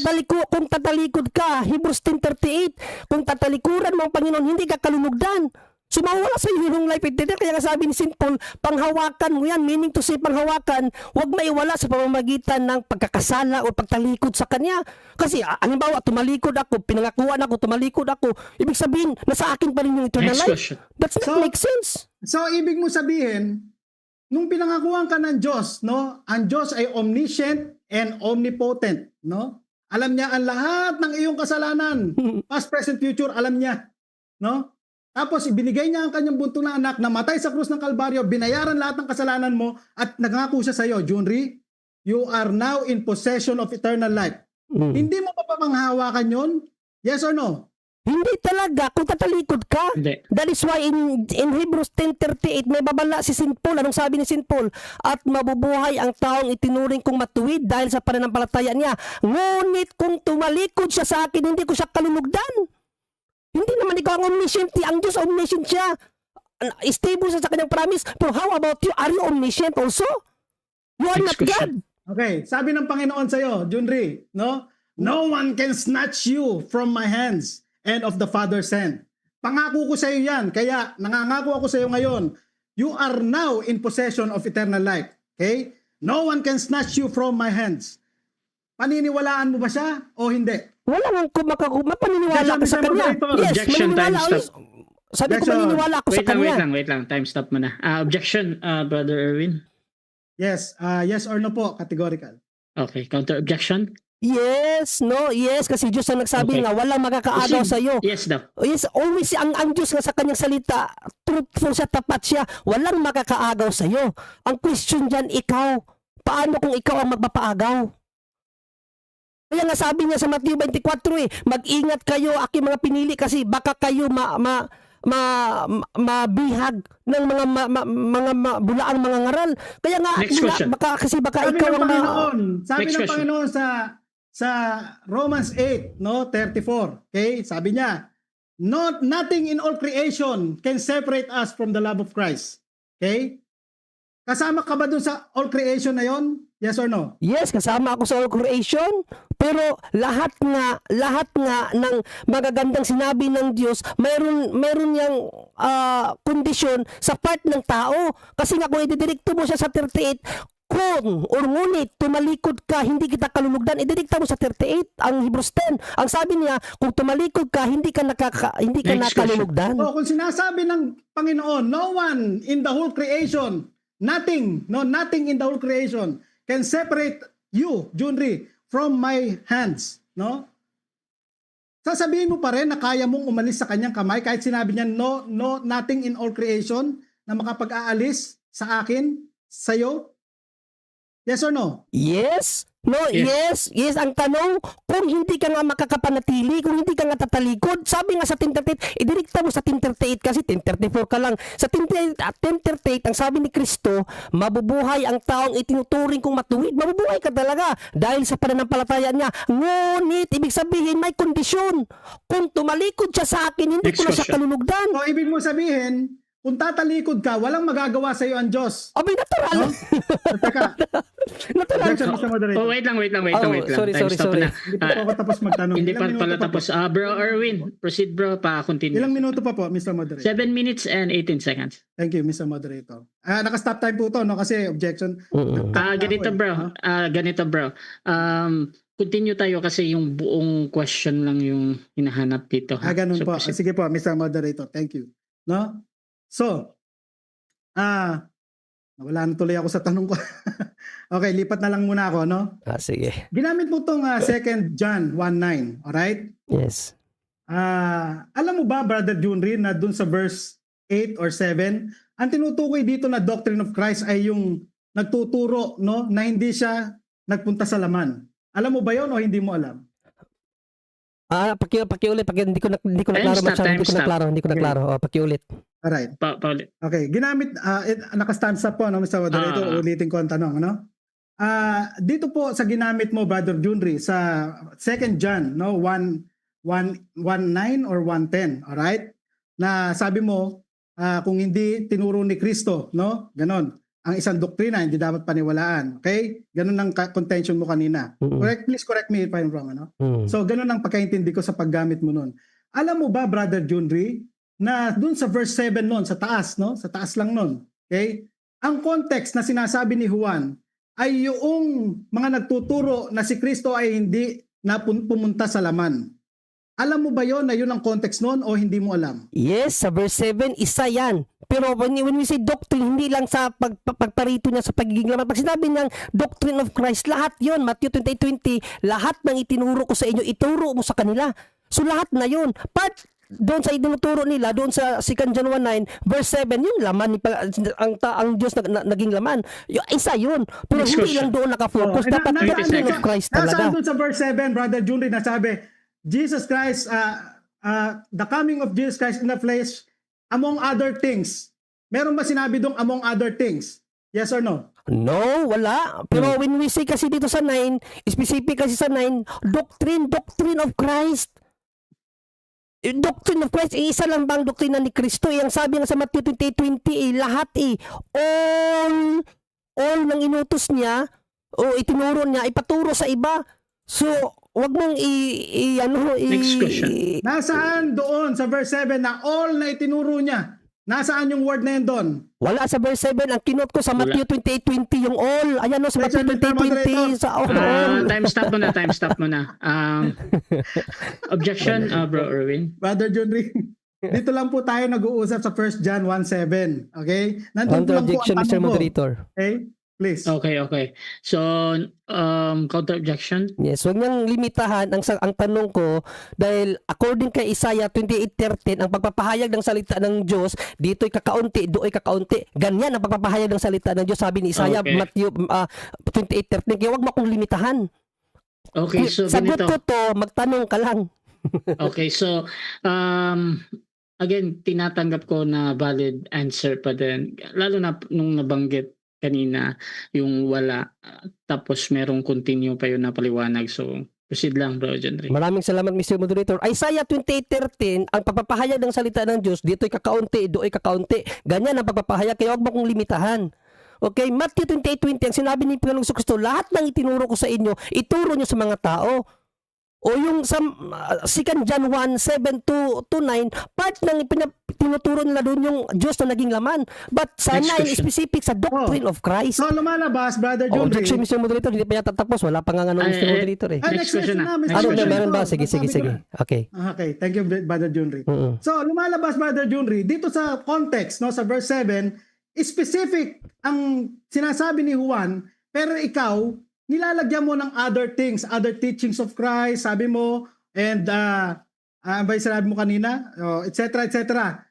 tatalikod ka, Hebrews 10:38, kung tatalikuran mo ang Panginoon, hindi ka kalunugdan. Sumawala sa iyo yung life eternal. Kaya sabi ni St. Paul, panghawakan mo yan, meaning to say panghawakan, huwag maiwala sa pamamagitan ng pagkakasala o pagtalikod sa Kanya. Kasi, halimbawa, tumalikod ako, pinangakuan ako, tumalikod ako, ibig sabihin, nasa akin pa rin yung eternal Next life. question. That's not make sense. So, ibig mo sabihin, nung pinangakuan ka ng Diyos, no? Ang Diyos ay omniscient and omnipotent, no? Alam niya ang lahat ng iyong kasalanan. Past, present, future, alam niya, no? Tapos ibinigay niya ang kanyang buntong na anak na matay sa krus ng Kalbaryo, binayaran lahat ng kasalanan mo at nagangako siya sa iyo, Junri, you are now in possession of eternal life. Hindi mo pa pamanghawakan yon? Yes or no? Hindi talaga. Kung tatalikod ka, Hindi. that is why in Hebrews 10:38 may babala si St. Paul. Anong sabi ni St. Paul? At mabubuhay ang taong itinuring kong matuwid dahil sa pananampalataya niya. Ngunit kung tumalikod siya sa akin, hindi ko siya kalunugdan. Hindi naman ikaw ang omniscient. Ang Diyos omniscient siya. Stable siya sa kanyang promise. Pero how about you? Are you omniscient also? You are Next not question. God. Okay, sabi ng Panginoon sa iyo, Junri, no? No one can snatch you from my hands and of the Father's hand. Pangako ko sa iyo yan. Kaya nangangako ako sa iyo ngayon. You are now in possession of eternal life. Okay? No one can snatch you from my hands. Paniniwalaan mo ba siya o hindi? Wala nang mapaniniwala ka sa kanya. Yes, Objection, maniniwala. time stop. Sabi ko Objection. maniniwala ako sa kanya. Wait lang. Time stop muna. Objection, Brother Erwin. Yes, yes or no po, categorical. Okay, counter objection. Yes, no, yes, kasi Diyos ang nagsabi Okay. nga, walang makakaagaw Proceed. sa iyo. Yes daw. Yes, always ang Diyos nga sa kanyang salita, truthful siya, tapat siya, walang makakaagaw sa iyo. Ang question diyan, ikaw, paano kung ikaw ang magpapaagaw? Kaya nga sabi niya sa Matthew 24 mag-ingat kayo, aking mga pinili, kasi baka kayo mabihag ng mga bulaang mga ngaral. Kaya nga, Next question. baka Sabi ikaw ng ang Panginoon, sabi Next ng question. Panginoon sa Romans 8, no, 34. Okay? Sabi niya, nothing in all creation can separate us from the love of Christ. Okay? Kasama ka ba dun sa all creation na yon? Yes or no? Yes, kasama ako sa all creation, pero lahat nga ng magagandang sinabi ng Diyos, mayroon yang kondisyon sa part ng tao. Kasi nga kung ididirekto mo siya sa 38, ngunit tumalikod ka, hindi kita kalulugdan, idirekta mo sa 38, ang Hebrews 10. Ang sabi niya, kung tumalikod ka, hindi ka Next nakalulugdan. O kung sinasabi ng Panginoon, no one in the whole creation, nothing in the whole creation can separate you, Junri, from my hands, no? Sasabihin mo pa rin na kaya mong umalis sa kanyang kamay kahit sinabi niya nothing in all creation na makapag-aalis sa akin, sa'yo? Yes or no? Yes. No, yes. Ang tanong, kung hindi ka nga makakapanatili, kung hindi ka nga tatalikod, sabi nga sa 1038, idirekta mo sa 1038 kasi 1034 ka lang. Sa 1038, ang sabi ni Kristo, mabubuhay ang taong itinuturing kong matuwid. Mabubuhay ka talaga dahil sa pananampalataya niya. Ngunit, ibig sabihin, may kondisyon. Kung tumalikod siya sa akin, hindi Next ko na siya question. kalulugdan. So, ibig mo sabihin, kung tatalikod ka, walang magagawa sa iyo ang Diyos. Abay, natural. No? Teka, Natural. objection, Mr. Moderator. Oh, wait lang. Oh, sorry. Time stop na. Hindi pa po ako tapos magtanong. Hindi Ilang pa minuto pala pa po? tapos. Bro Erwin, proceed bro, pa-continue. Ilang minuto pa po, Mr. Moderator? 7 minutes and 18 seconds. Thank you, Mr. Moderator. Naka-stop time po to, no? Kasi objection. Ganito bro. Continue tayo kasi yung buong question lang yung hinahanap dito. Ganun So, po. proceed. Sige po, Mr. Moderator. Thank you. No? So, wala na tuloy ako sa tanong ko. Okay, lipat na lang muna ako, no? Sige. Ginamit mo tong 2 John 1:9, alright? Yes. Alam mo ba, Brother Junri, na dun sa verse 8 or 7, ang tinutukoy dito na doctrine of Christ ay yung nagtuturo, no, na hindi siya nagpunta sa laman. Alam mo ba yon o hindi mo alam? Pakiulit, hindi ko naklaro masyado, hindi ko naklaro. Pakiulit. Alright. Paulit. Okay, ginamit, naka-stand up po, no, Mr. Moderator, ulitin ko ang tanong, no? Dito po sa ginamit mo, Brother Junri, sa 2 John, no, 1:9 or 1:10, alright? Na sabi mo, kung hindi tinuro ni Kristo, no, ganon, ang isang doktrina, hindi dapat paniwalaan, okay? Ganon ang contention mo kanina. Please correct me if I'm wrong, ano? So, ganon ang pagkaintindi ko sa paggamit mo nun. Alam mo ba, Brother Junri, na dun sa verse 7 nun, sa taas, no? Sa taas lang nun. Okay? Ang context na sinasabi ni Juan ay yung mga nagtuturo na si Kristo ay hindi na pumunta sa laman. Alam mo ba yon na yun ang context nun o hindi mo alam? Yes, sa verse 7, isa yan. Pero when we say doctrine, hindi lang sa pagparito niya sa pagiging laman. Pag sinabi niyang doctrine of Christ, lahat yon, Matthew 28:20, lahat ng itinuro ko sa inyo, ituro mo sa kanila. So lahat na yun. Part doon sa itinuturo nila, doon sa 2 John 1:9, verse 7, yung laman, ang Diyos naging laman. Isa yun. Pero Next hindi question. lang doon nakafocus. Dapat doctrine of Christ Nasaan talaga. doon sa verse 7, Brother Junri, nasabi, Jesus Christ, the coming of Jesus Christ in the flesh, among other things. Meron ba sinabi doon among other things? Yes or no? No, wala. Pero when we say kasi dito sa 9, specific kasi sa 9, doctrine of Christ. Doctrine of Christ, isa lang bang doktrina ni Kristo? Ang sabi nga sa Matthew 28:20, lahat all ng inutos niya, O itinuro niya, ipaturo sa iba. So, wag mong Next question. Nasaan doon sa verse 7 na all na itinuro niya? Nasaan yung word na yun doon? Wala sa verse 7. Ang kinot ko sa Wala. Matthew 28:20 yung all. Ayan o, sa Matthew Mr. Moderator. 28:20 sa all. Time stop mo na. Objection, Bro Erwin. Brother John Ring, dito lang po tayo nag-uusap sa 1 John 1:7. Okay? Nandun po lang po Counter-objection, ang Mr. tanong ko. Moderator. Okay? Please. Okay. So, counter objection. Yes, wag niyang limitahan ang tanong ko dahil according kay Isaiah 28:13 ang pagpapahayag ng salita ng Diyos dito'y kakaunti, do'y kakaunti. Ganyan ang pagpapahayag ng salita ng Diyos, sabi ni Isaiah Okay. Matthew 28:13. Kaya wag mo akong limitahan. Okay, so Sagot ganito. ko to, magtanong ka lang. Okay, so again, tinatanggap ko na valid answer pa din. Lalo na nung nabanggit kanina yung wala, tapos merong continue pa yun na paliwanag. So, proceed lang, Bro John Ray. Maraming salamat, Mr. Moderator. Isaiah 28:13, ang pagpapahayag ng salita ng Diyos, dito'y kakaunti, do'y kakaunti. Ganyan ang pagpapahayag, kaya wag mo kong limitahan. Okay, Matthew 28:20, ang sinabi ni Panginoong Kristo, lahat ng itinuro ko sa inyo, ituro nyo sa mga tao. O yung sa 2 John 1:7-9, part ng tinuturo nila doon yung Diyos na naging laman. But sana Next yung question. specific sa doctrine of Christ. So lumalabas, Brother Oh, John Ring. objection, Mr. Moderator, hindi pa yata tapos. Wala pa nga Mr. Moderator eh. Next question na. Next Ano, question. meron ba? Sabi Sige. ko na. Okay. Okay, thank you, Brother John Ring. Mm-mm. So, lumalabas, Brother Junri, dito sa context, no, sa verse 7, specific ang sinasabi ni Juan, pero ikaw, nilalagyan mo ng other things, other teachings of Christ, sabi mo, and, ba yung sinabi mo kanina, etc., etc.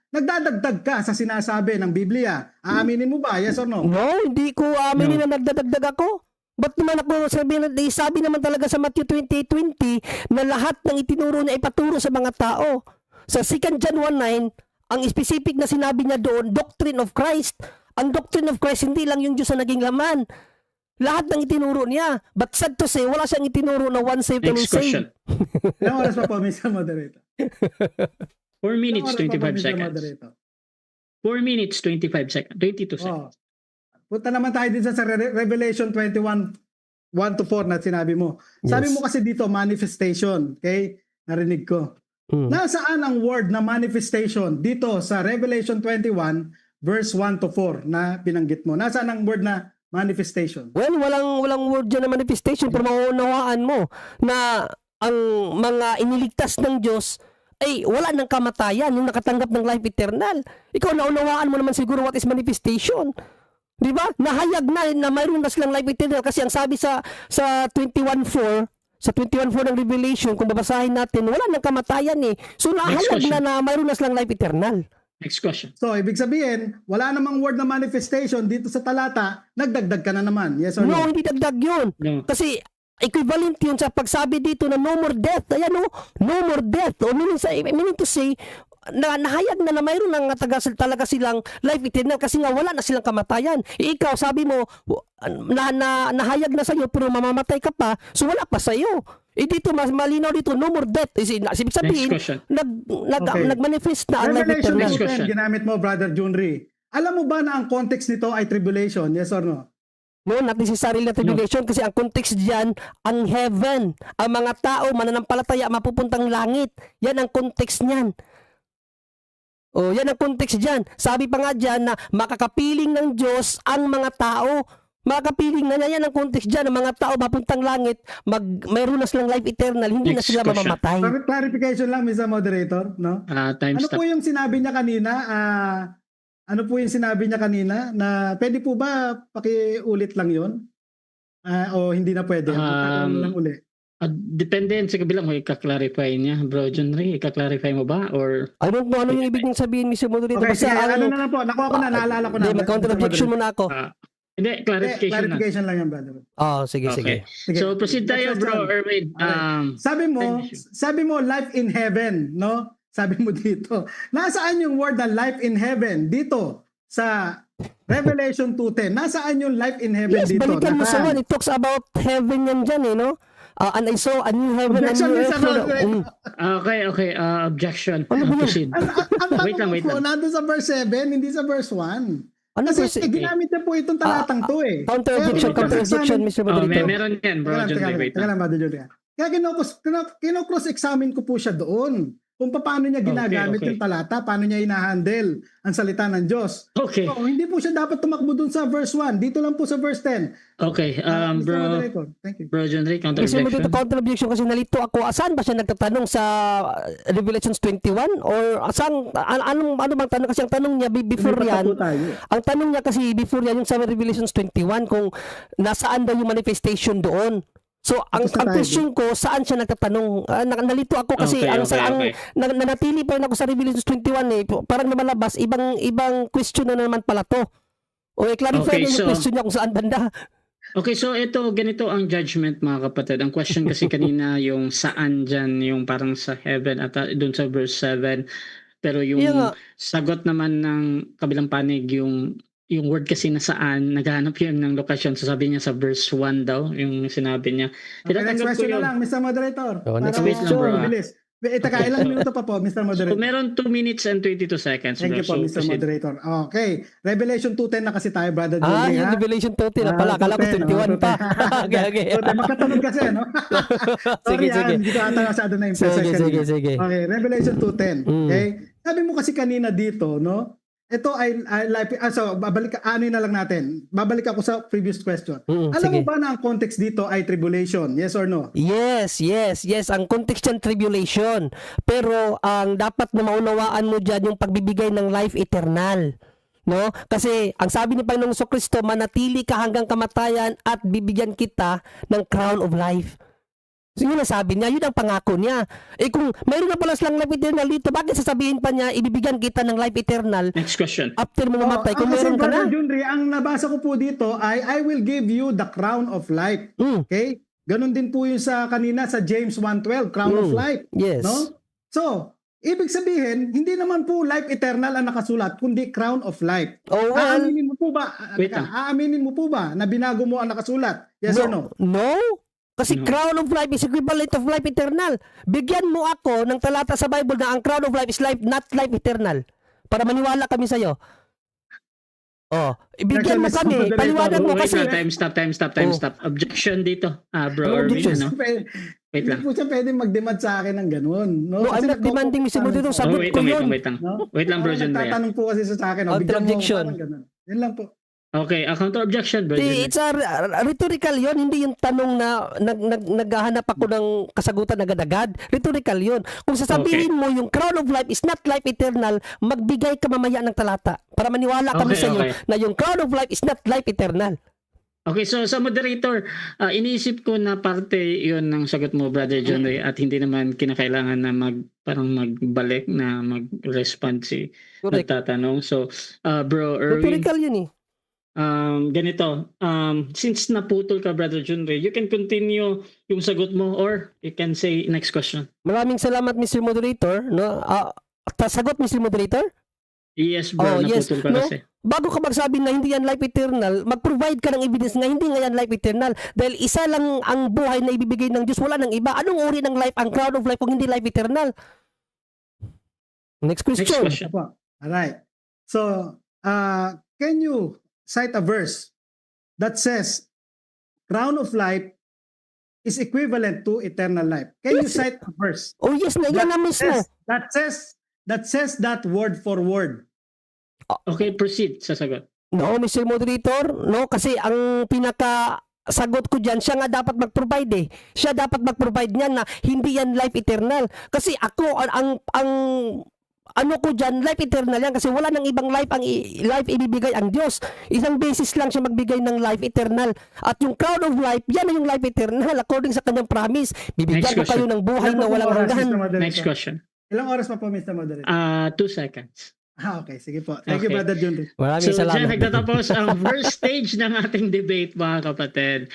Nagdadagdag ka sa sinasabi ng Biblia. Aaminin mo ba? Yes or no? No, hindi ko aminin na nagdadagdag ako. Ba't naman ako sabi naman talaga sa Matthew 28:20 na lahat ng itinuro niya ipaturo sa mga tao. Sa 2 John 1:9, ang specific na sinabi niya doon, doctrine of Christ. Ang doctrine of Christ, hindi lang yung Diyos na naging laman. Lahat ng itinuro niya. But sad to say, wala siyang itinuro na one saved, always Next question. saved. Ilang oras pa po, Mr. Moderator? 4 minutes, Ilang oras pa po, 25 Mr. seconds. Moderator? 4 minutes, 25 seconds. 22 Oh. seconds. Punta naman tayo din sa Revelation 21, 1-4 na sinabi mo. Sabi Yes. mo kasi dito, manifestation. Okay? Narinig ko. Nasaan ang word na manifestation dito sa Revelation 21 verse 1-4 na binanggit mo? Nasaan ang word na manifestation? Well, walang word dyan na manifestation, pero mauunawaan mo na ang mga iniligtas ng Diyos ay wala ng kamatayan, yung nakatanggap ng life eternal. Ikaw, naunawaan mo naman siguro what is manifestation. Di ba? Nahayag na mayroon na silang life eternal kasi ang sabi sa 21:4, sa 21:4 ng Revelation, kung babasahin natin, wala ng kamatayan eh. So nahayag question. na mayroon na silang life eternal. Next question. So, ibig sabihin, wala namang word na manifestation dito sa talata, nagdagdag ka na naman. Yes or No, no? hindi dagdag yun. No. Kasi equivalent yun sa pagsabi dito na no more death. Ayan o, no more death. O meaning to say, na nahayag na mayroon ng talaga silang life eternal kasi nga wala na silang kamatayan. Ikaw, sabi mo, nahayag na sa'yo pero mamamatay ka pa, so wala pa sa'yo. Dito, mas malinaw dito, no more death. Ibig sabihin, question. Okay. nagmanifest na ang life Revelation eternal. Next question. 2:10, ginamit mo, Brother Junri. Alam mo ba na ang context nito ay tribulation? Yes or no? No, not necessarily na tribulation kasi ang context diyan ang heaven. Ang mga tao mananampalataya mapupuntang langit. Yan ang context niyan. Oh, yan ang context diyan. Sabi pa nga diyan na makakapiling ng Diyos ang mga tao. Makakapiling na yan ang context diyan. Ang mga tao mapuntang langit, mayroon na silang life eternal, hindi na Next sila question. mamamatay. Clarification lang, Mr. Moderator, no? Time Ano stop. po yung sinabi niya kanina? Ano po yung sinabi niya kanina? Na pwede po ba pakiulit lang yun? O hindi na pwede? Magkakaroon lang uli. Depende sa kabilang kung ika-clarify niya. Bro John Ray, ika-clarify mo ba? Or I don't know ano yung ibig niyong sabihin, Mr. Moderator. Okay, Basta sige, ang- ano na lang po. Nakuha ko na, naalala ko na. Hindi, mag-counter objection muna ako. hindi, Hindi, clarification na. clarification lang yan, brother. Oh, sige. Okay. Sige. So proceed tayo, Next Bro question. Erwin. Alright. Time Sabi mo life in heaven, no? Sabi mo dito. Nasaan yung word na life in heaven dito sa Revelation 2:10? Nasaan yung life in heaven Yes, dito? balikan mo sa Nasaan? one. It talks about heaven yan dyan eh, no? And I saw a new heaven and Objection, new Mr. earth. Moderator. Okay. Objection. Ano ba yun? Proceed. Ang Wait lang. tanong ko, nandun sa verse 7, hindi sa verse 1. Ano Kasi verse? ginamit niya po itong talatang to eh. Counter-objection, Kaya counter-objection, Mr. Oh, Moderator. meron yan, bro. John Ray, wait Teka lang. lang, Brother Julia. Kaya kino-cross-examine ko po siya doon. Kung paano niya ginagamit Okay. yung talata, paano niya ina-handle ang salita ng Diyos. Okay. So, hindi po siya dapat tumakbo doon sa verse 1. Dito lang po sa verse 10. Okay, Mr. bro, Moderator, thank you. John Ray, Mr. Moderator, counter-objection. counter-objection kasi nalito ako. Saan ba siya nagtatanong sa Revelations 21? Or saan, ano bang tanong? Kasi ang tanong niya before Lumipat na yan, po tayo. ang tanong niya kasi before yan, yung sa Revelations 21, kung nasaan daw yung manifestation doon. So, ang Tapos na tayo question ko, saan siya nagtatanong? Nalito ako kasi Okay, okay. nanatili pa rin ako sa Revelations 21 eh. Parang namalabas, ibang question na naman pala to. O clarify Okay, niya yung so- question niya kung saan banda. Okay, so ganito ang judgment mga kapatid. Ang question kasi kanina yung saan dyan, yung parang sa heaven at doon sa verse 7. Pero yung Yun nga. sagot naman ng kabilang panig, yung word kasi na saan, naghahanap yun ng lokasyon. So sabi niya sa verse 1 daw, yung sinabi niya. Okay, next Tinatanggap ko question na yun. lang, Mr. Moderator. Oh, next Para question. mabilis. Taka, ilang minuto pa po, Mr. So Moderator? meron 2 minutes and 22 seconds. Thank bro. you po, So, Mr. proceed. Moderator. Okay. Revelation 2:10 na kasi tayo, Brother John Ray, Yung ha? Revelation 20 na pala. Akala ko 21 pa. Okay. Magkatanong kasi, no? Sige, Sorry, sige. hindi ko ata masyado na impress Sige. Okay, Revelation 2:10. Mm. Okay? Sabi mo kasi kanina dito, no? Ito ay life, so babalik na lang natin. Babalik ako sa previous question. Alam Sige. mo ba na ang context dito ay tribulation? Yes or no? Yes. Ang context yan, tribulation. Pero ang dapat na maunawaan mo dyan yung pagbibigay ng life eternal. No? Kasi ang sabi ni Panginoong Kristo, manatili ka hanggang kamatayan at bibigyan kita ng crown of life. So yun ang sabi niya, yun ang pangako niya. Kung mayroon na pala silang life eternal dito, bakit sasabihin pa niya, ibibigyan kita ng life eternal Next question. after mo mamatay? Kung Kasi meron ka na. Brother Junri, ang nabasa ko po dito ay I will give you the crown of life. Okay? Ganon din po yung sa kanina sa James 1:12, crown of life. Yes. No? So, ibig sabihin, hindi naman po life eternal ang nakasulat, kundi crown of life. Oh, well, Aaminin mo po ba? Wait lang. Aaminin mo po ba na binago mo ang nakasulat? Yes or no? No. Kasi No. crown of life is equivalent of life eternal. Bigyan mo ako ng talata sa Bible na ang crown of life is life, not life eternal. Para maniwala kami sa'yo. Ibigyan mo Next, kami. Mr. Paliwanag mo Wait kasi. lang, time stop. Objection dito. Ano Bro Erwin, objection? ano? Wait Hindi lang. po siya pwede mag-demand sa akin ng ganun. No, No, I'm Kasi not demanding, Mr. Moderator. nagtatanong po. Sagot ko yun. Wait lang. No? Wait lang, bro John Ray. Nagtatanong po kasi sa akin. Counter Bigyan mo ako objection. ng ganun. Yun lang po. Okay, counter objection, bro John Ray. It's a rhetorical yun, hindi yung tanong na naghahanap ako ng kasagutan agad-agad. Rhetorical yun. Kung sasabihin mo yung crown of life is not life eternal, magbigay ka mamaya ng talata para maniwala kami Okay, sa iyo okay. na yung crown of life is not life eternal. Okay, so sa moderator, iniisip ko na parte yon ng sagot mo, Brother John Ray, at hindi naman kinakailangan na parang magbalik na mag-respond si Correct. nagtatanong. So, Bro Erwin, Rhetorical yun eh. ganito, since naputol ka, Brother John Ray, you can continue yung sagot mo or you can say next question. Maraming salamat, Mr. Moderator. No? Sagot, Mr. Moderator? Yes, bro, Yes. naputol ka No? kasi. Bago ka magsabi na hindi yan life eternal, mag-provide ka ng evidence nga hindi nga yan life eternal. Dahil isa lang ang buhay na ibibigay ng Diyos, wala ng iba. Anong uri ng life, ang crown of life kung hindi life eternal? Next question. Next question. Apo. Alright. So, can you cite a verse that says crown of life is equivalent to eternal life? Can you Yes. cite a verse Oh yes, na yan na mismo. that says that word for word? Okay, proceed sa sagot. No, Mr. Moderator, no, kasi ang pinaka sagot ko diyan, siya nga dapat mag-provide eh. Siya dapat mag-provide niyan na hindi yan life eternal. Kasi ako ang ano ko diyan, life eternal yan kasi wala nang ibang life life ibibigay ang Diyos. Isang basis lang siya magbigay ng life eternal. At yung crown of life, yan na yung life eternal according sa kanyang promise. Bibigyan Next ko kayo question. ng buhay na walang hanggan. Next question. Ilang oras pa po, Mr. Moderator? 2 seconds. Okay, sige po. Thank you, Okay. Brother Junri. Maraming So, dyan salamat. nagtatapos ang first stage ng ating debate, mga kapatid.